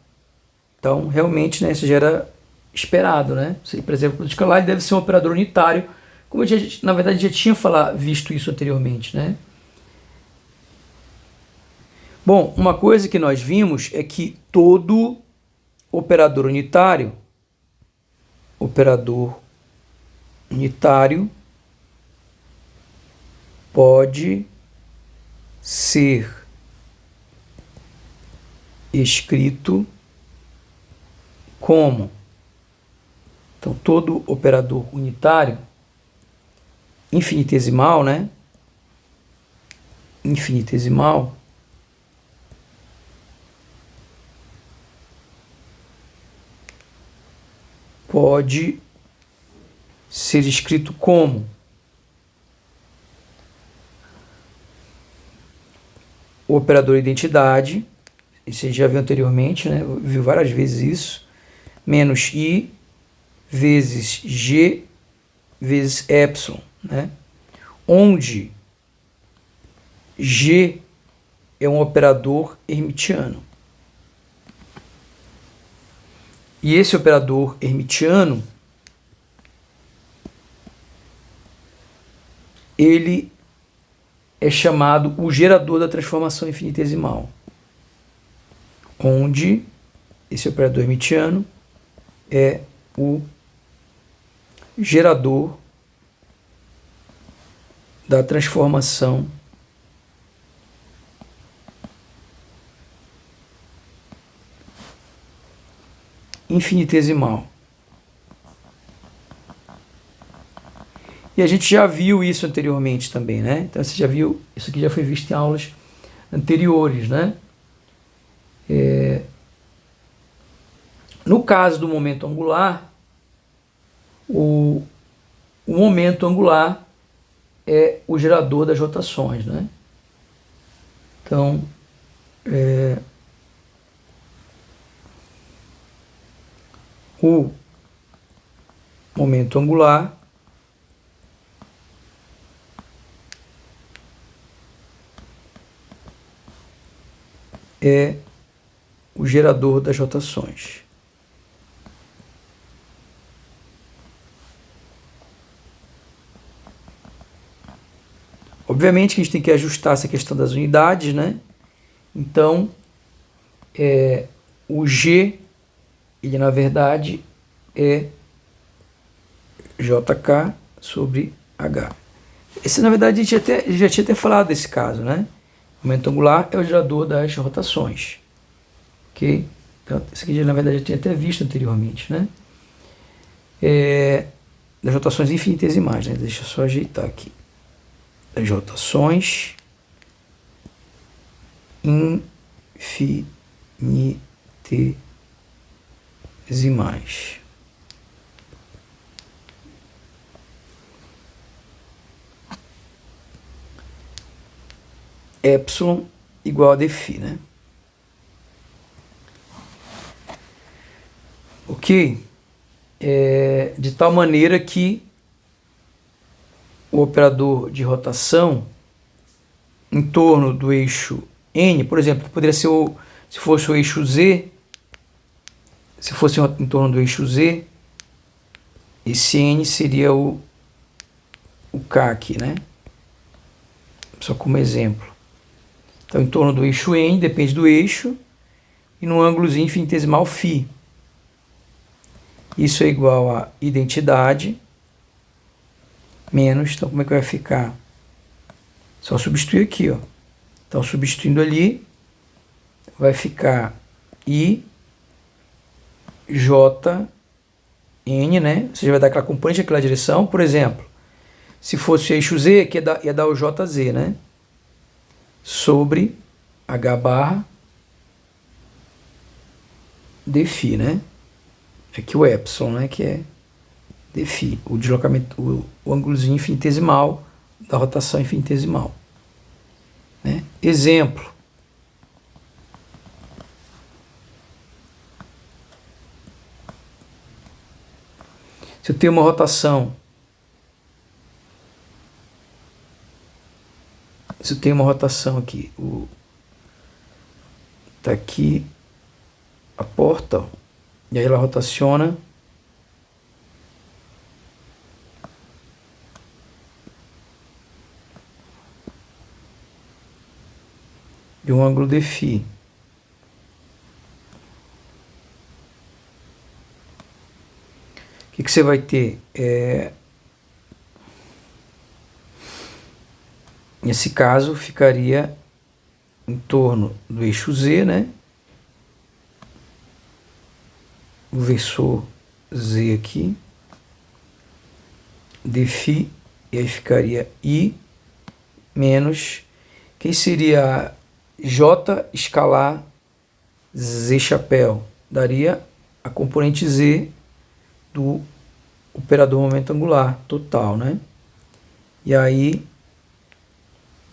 Então, realmente, né, isso já era esperado, né? Se ele preserva o produto escalar, ele deve ser um operador unitário, como a gente, na verdade, já tinha visto isso anteriormente, né? Bom, uma coisa que nós vimos é que todo operador unitário pode ser escrito como? Então, todo operador unitário infinitesimal, né? Infinitesimal pode ser escrito como o operador identidade, isso a gente já viu anteriormente, né? Viu várias vezes isso, menos I vezes G vezes epsilon, né? Onde G é um operador hermitiano. E esse operador hermitiano, ele é chamado o gerador da transformação infinitesimal, onde esse operador hermitiano é o gerador da transformação infinitesimal. E a gente já viu isso anteriormente também, né? Então você já viu, isso aqui já foi visto em aulas anteriores, né? No caso do momento angular, o momento angular é o gerador das rotações, né? Então, o momento angular é o gerador das rotações. Obviamente que a gente tem que ajustar essa questão das unidades, né? Então, o G, ele na verdade é JK sobre H. Esse, na verdade, a gente já tinha até falado desse caso, né? O momento angular é o gerador das rotações. Ok? Então, isso aqui, na verdade, eu tinha até visto anteriormente, né? Das rotações infinitesimais, né? Deixa eu só ajeitar aqui. Das rotações infinitesimais. Epsilon igual a dφ, né? Ok? De tal maneira que o operador de rotação em torno do eixo N, por exemplo, poderia ser se fosse o eixo Z, se fosse em torno do eixo Z, esse N seria o K aqui, né? Só como exemplo. Então, em torno do eixo N, depende do eixo, e no ângulozinho infinitesimal φ. Isso é igual a identidade menos, então como é que vai ficar? Só substituir aqui, ó. Então, substituindo ali, vai ficar I, J, N, né? Você vai dar aquela componente naquela direção. Por exemplo, se fosse eixo Z, que ia dar o JZ, né? sobre H barra dφ, né? Aqui o epsilon, né? Que é dφ, o deslocamento, o ângulozinho infinitesimal da rotação infinitesimal, né? Exemplo. Se eu tenho uma rotação, aqui, tá aqui a porta, ó, e aí ela rotaciona de um ângulo dφ. O que você vai ter? Nesse caso, ficaria em torno do eixo Z, né? O versor Z aqui, dφ, e aí ficaria I menos, quem seria J escalar Z chapéu? Daria a componente Z do operador momento angular total, né? E aí,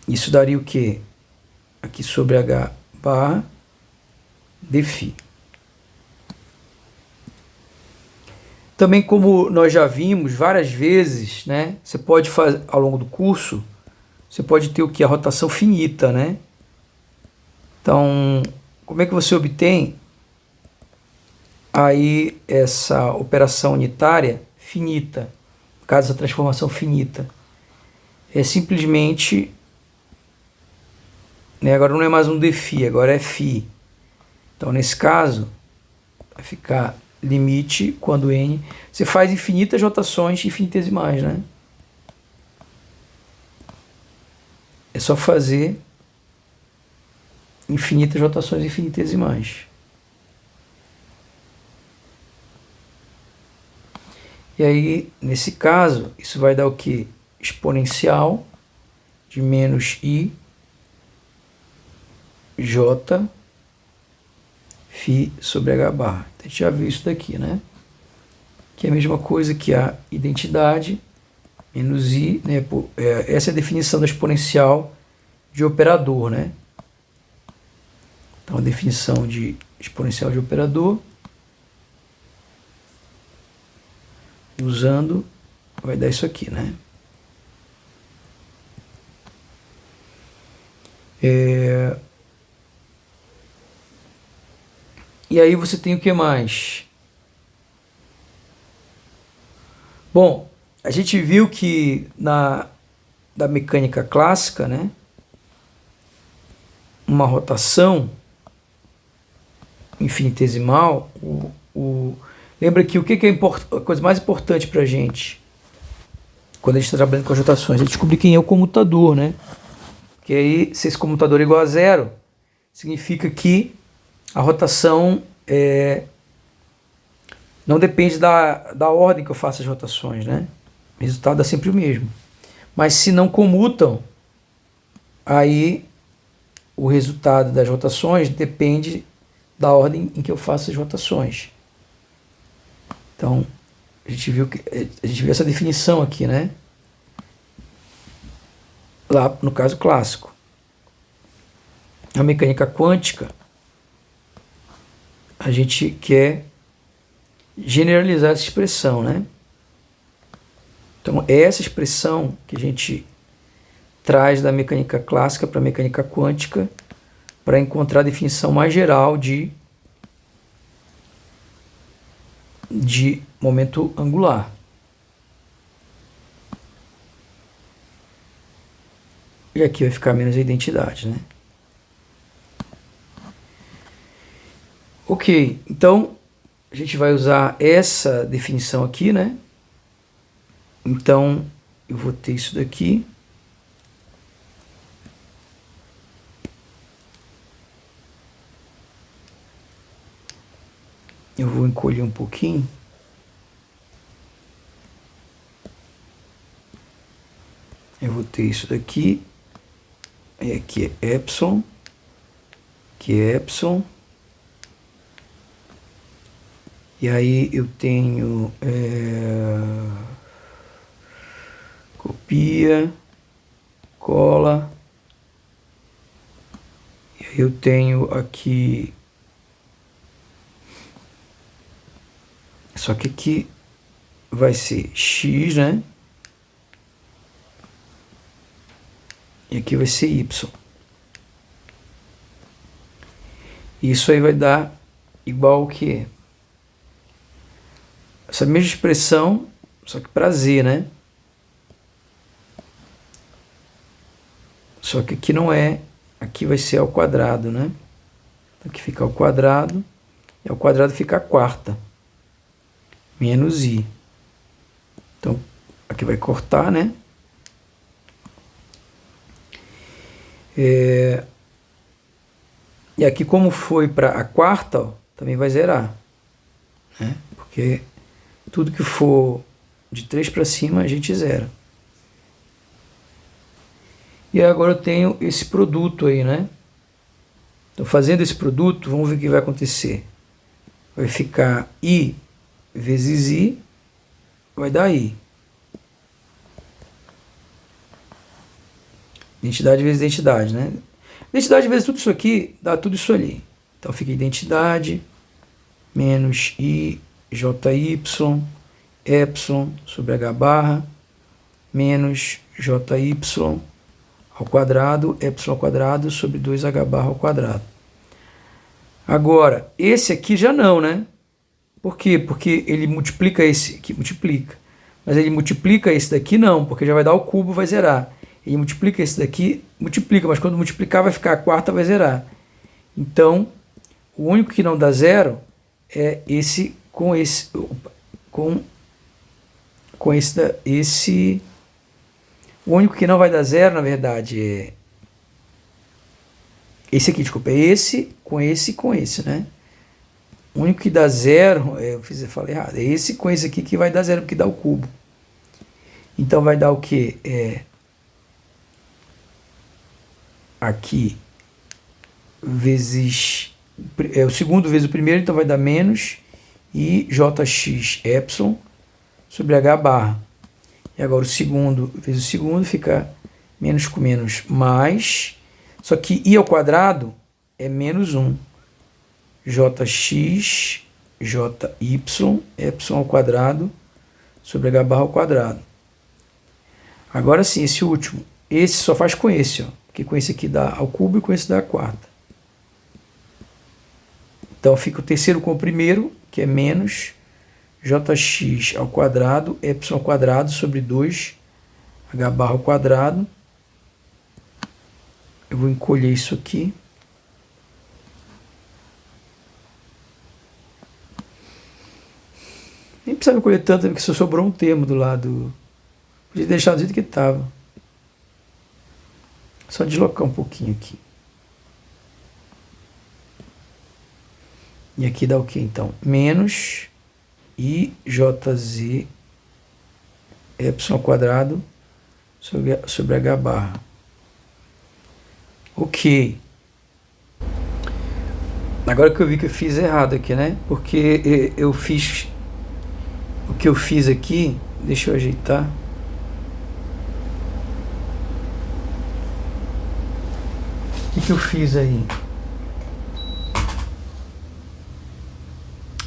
isso daria o quê? Aqui sobre H barra dφ. Também, como nós já vimos várias vezes, né? Você pode fazer, ao longo do curso, você pode ter o que? A rotação finita, né? Então, como é que você obtém aí essa operação unitária finita, no caso da transformação finita? É simplesmente, né, agora não é mais um dφ, agora é φ. Então, nesse caso, vai ficar limite quando n... Você faz infinitas rotações infinitesimais, né? É só fazer infinitas rotações infinitesimais. E aí, nesse caso, isso vai dar o quê? Exponencial de menos I J φ sobre H barra. A gente já viu isso daqui, né? Que é a mesma coisa que a identidade menos I, né? Essa é a definição da exponencial de operador, né? Então, a definição de exponencial de operador, usando, vai dar isso aqui, né? E aí você tem o que mais? Bom, a gente viu que da mecânica clássica, né? Uma rotação infinitesimal, lembra que o que é a coisa mais importante para a gente quando a gente está trabalhando com as rotações? É descobrir quem é o comutador, né? Que aí, se esse comutador é igual a zero, significa que a rotação não depende da ordem que eu faço as rotações, né? O resultado é sempre o mesmo. Mas se não comutam, aí o resultado das rotações depende da ordem em que eu faço as rotações. Então, a gente viu essa definição aqui, né? Lá no caso clássico. A mecânica quântica, a gente quer generalizar essa expressão, né? Então, é essa expressão que a gente traz da mecânica clássica para a mecânica quântica para encontrar a definição mais geral de momento angular. E aqui vai ficar menos a identidade, né? Ok, então a gente vai usar essa definição aqui, né? Então eu vou ter isso daqui. Eu vou encolher um pouquinho. Eu vou ter isso daqui. aqui é epsilon, que é epsilon. E aí eu tenho copia, cola. E aí eu tenho aqui, só que aqui vai ser x, né? E aqui vai ser y. Isso aí vai dar igual o quê? Essa mesma expressão, só que para z, né? Só que aqui não é, aqui vai ser ao quadrado, né? Aqui fica ao quadrado, e ao quadrado fica a quarta, menos i. Então, aqui vai cortar, né? E aqui, como foi para a quarta, ó, também vai zerar, né? Porque tudo que for de 3 para cima, a gente zera. E agora eu tenho esse produto aí, né? Então, fazendo esse produto, vamos ver o que vai acontecer. Vai ficar i vezes i, vai dar i. Identidade vezes identidade, né? Identidade vezes tudo isso aqui, dá tudo isso ali. Então fica identidade menos i, jy, epsilon sobre h barra, menos jy ao quadrado, epsilon ao quadrado sobre 2h barra ao quadrado. Agora, esse aqui já não, né? Por quê? Porque ele multiplica esse aqui, multiplica. Mas ele multiplica esse daqui não, porque já vai dar o cubo, vai zerar. Ele multiplica esse daqui, multiplica, mas quando multiplicar vai ficar a quarta, vai zerar. Então, o único que não dá zero é esse com esse, com esse, o único que não vai dar zero, na verdade, é esse aqui, desculpa, é esse, né? O único que dá zero, eu falei errado, é esse com esse aqui que vai dar zero, porque dá o cubo. Então vai dar o quê? Aqui vezes o segundo vezes o primeiro, então vai dar menos i jx epsilon sobre h barra. E agora o segundo vezes o segundo fica menos com menos mais, só que i ao quadrado é menos 1. Jx, jy, epsilon ao quadrado sobre h barra ao quadrado. Agora sim, esse último, esse só faz com esse, ó, porque com esse aqui dá ao cubo e com esse dá a quarta. Então fica o terceiro com o primeiro, que é menos jx ao quadrado, epsilon ao quadrado sobre 2 h barra ao quadrado. Eu vou encolher isso aqui. Nem precisava encolher tanto, porque só sobrou um termo do lado. Podia deixar do jeito que estava. Só deslocar um pouquinho aqui. E aqui dá o que então? Menos IJZ epsilon ao quadrado sobre H barra. Ok. Agora que eu vi que eu fiz errado aqui, né? Porque eu fiz... O que eu fiz aqui... Deixa eu ajeitar. O que eu fiz aí?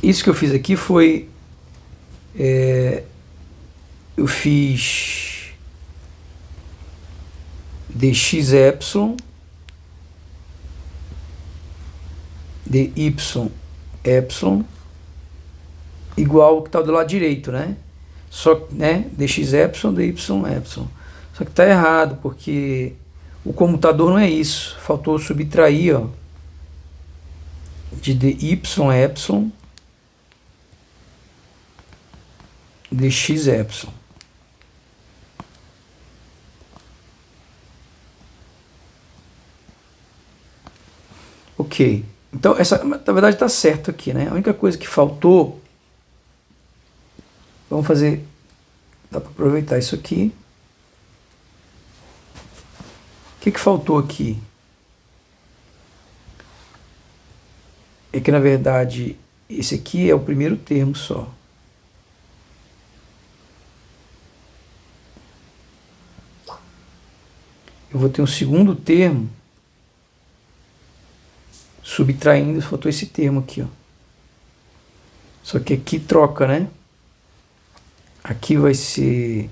Isso que eu fiz aqui foi... eu fiz... dx epsilon... dy epsilon... igual ao que está do lado direito, né? Só, né? Dx epsilon, dy epsilon. Só que está errado, porque o comutador não é isso. Faltou subtrair, ó, de dy epsilon dx epsilon. Ok. Então, essa, na verdade, está certo aqui, né? A única coisa que faltou... Vamos fazer... Dá para aproveitar isso aqui. que faltou aqui? É que, na verdade, esse aqui é o primeiro termo só. Eu vou ter um segundo termo subtraindo, faltou esse termo aqui, ó. Só que aqui troca, né? Aqui vai ser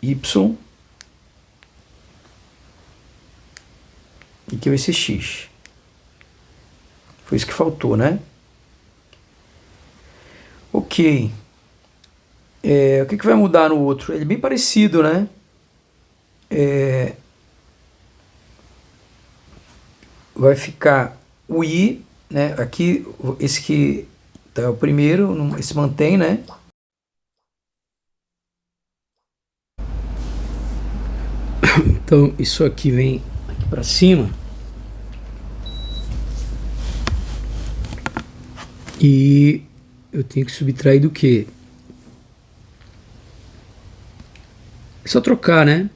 y, e aqui vai ser x. Foi isso que faltou, né? Ok. O que vai mudar no outro? Ele é bem parecido, né? Vai ficar o i, né? Aqui, esse que tá, é o primeiro, esse mantém, né? Então, isso aqui vem aqui para cima. E eu tenho que subtrair do quê? É só trocar, né?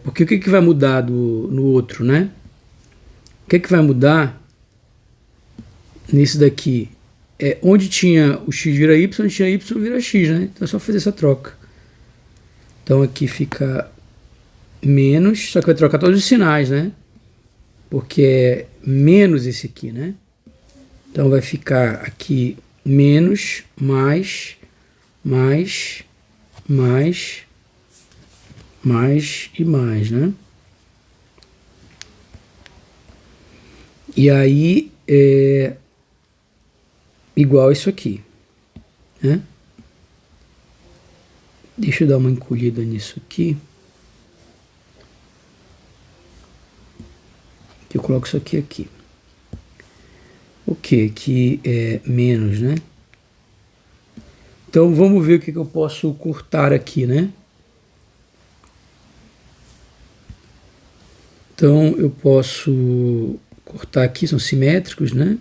Porque o que vai mudar no outro, né? O que vai mudar nesse daqui? Onde tinha o x vira y, onde tinha y vira x, né? Então é só fazer essa troca. Então aqui fica menos, só que vai trocar todos os sinais, né? Porque é menos esse aqui, né? Então vai ficar aqui menos, mais, mais e mais, né? E aí é igual isso aqui, né? Deixa eu dar uma encolhida nisso aqui. Que eu coloco isso aqui. Ok, aqui é menos, né? Então vamos ver o que eu posso cortar aqui, né? Então eu posso cortar aqui, são simétricos, né?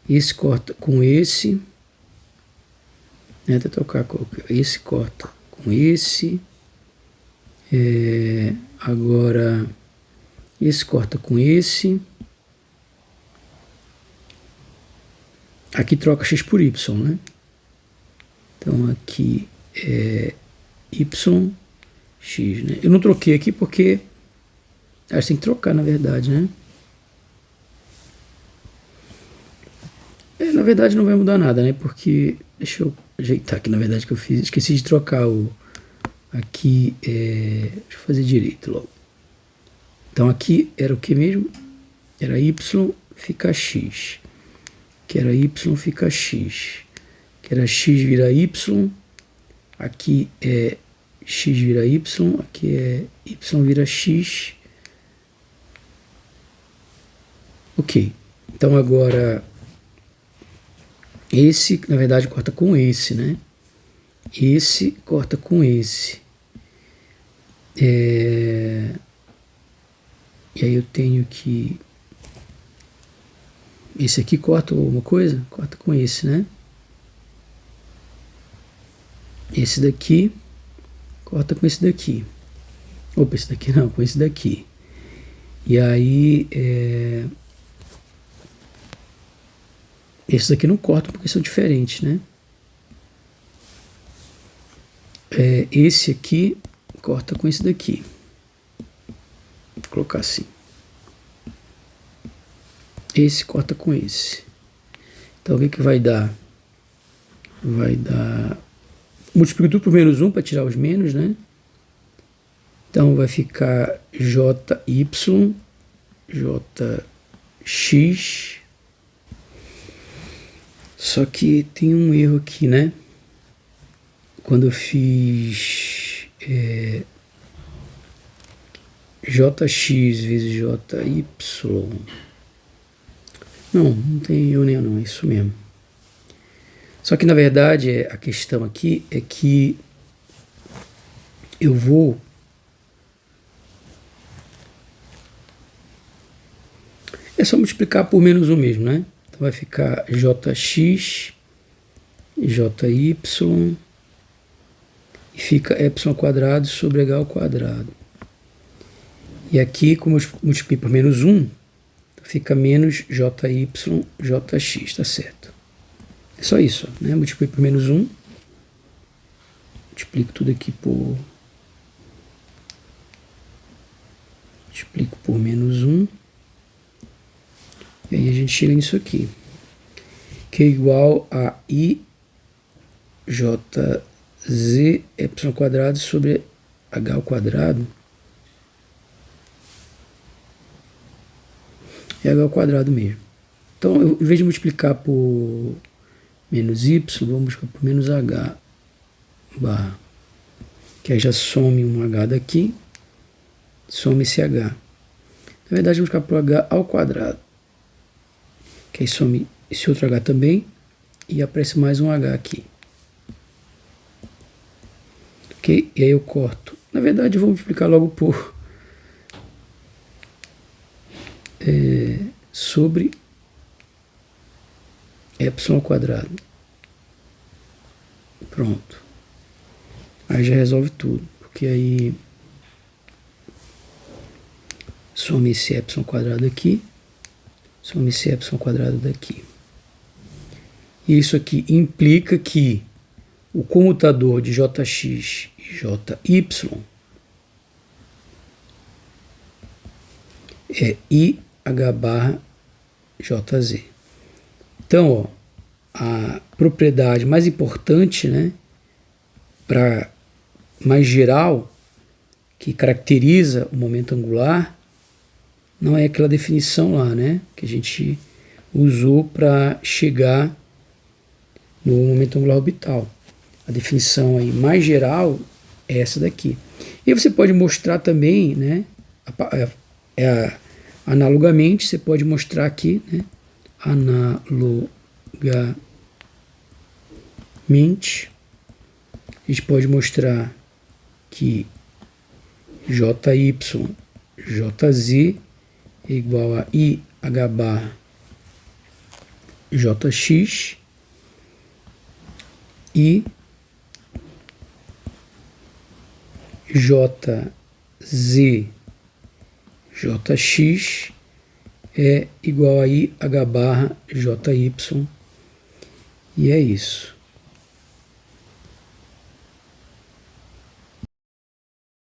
Esse corta com esse, né? Até tocar, esse corta com esse. Agora esse corta com esse. Aqui troca x por y, né? Então aqui é y, x, né? Eu não troquei aqui porque a gente tem que trocar, na verdade, né? Na verdade não vai mudar nada, né? Porque, deixa eu ajeitar aqui, na verdade, que eu fiz. Esqueci de trocar o... Aqui, deixa eu fazer direito logo. Então aqui era o que mesmo? Era y, fica x. Que era y, fica x. Que era x vira y. Aqui é x vira y. Aqui é y vira x. Ok. Então agora... Esse, na verdade, corta com esse, né? Esse corta com esse. E aí eu tenho que... Esse aqui corta alguma coisa? Corta com esse, né? Esse daqui corta com esse daqui. Opa, esse daqui não, com esse daqui. E aí... Esses aqui não cortam porque são diferentes, né? Esse aqui corta com esse daqui. Vou colocar assim. Esse corta com esse. Então o que vai dar? Vai dar... Multiplico tudo por menos 1 para tirar os menos, né? Então vai ficar JY, JX... Só que tem um erro aqui, né? Quando eu fiz JX vezes JY. Não tem erro nenhum, não, é isso mesmo. Só que na verdade a questão aqui é que eu vou... É só multiplicar por menos 1 mesmo, né? Vai ficar JX, JY, e fica epsilon ao quadrado sobre h ao quadrado. E aqui, como eu multiplico por menos 1, fica menos jy, jx, tá certo? É só isso, né? Multiplico por menos 1, multiplico tudo aqui por... multiplico por menos 1, e aí a gente chega nisso aqui, que é igual a ijz epsilon ao quadrado sobre h ao quadrado. É h ao quadrado mesmo. Então, em vez de multiplicar por menos y, vamos multiplicar por menos h barra. Que aí já some um h daqui, some esse h. Na verdade, vamos multiplicar por h ao quadrado. Que aí some esse outro h também, e aparece mais um h aqui. Ok? E aí eu corto. Na verdade, eu vou multiplicar logo por... sobre epsilon ao quadrado. Pronto. Aí já resolve tudo, porque aí some esse epsilon ao quadrado aqui, some esse epsilon ao quadrado daqui. E isso aqui implica que o comutador de jx e jy é ih barra jz. Então, ó, a propriedade mais importante, né, mais geral, que caracteriza o momento angular, não é aquela definição lá, né, que a gente usou para chegar no momento angular orbital. A definição aí mais geral é essa daqui. E você pode mostrar também, né, analogamente, você pode mostrar aqui, né, analogamente, a gente pode mostrar que jy, jz é igual a ih barra jx e jz jx é igual a ih barra jy, e é isso.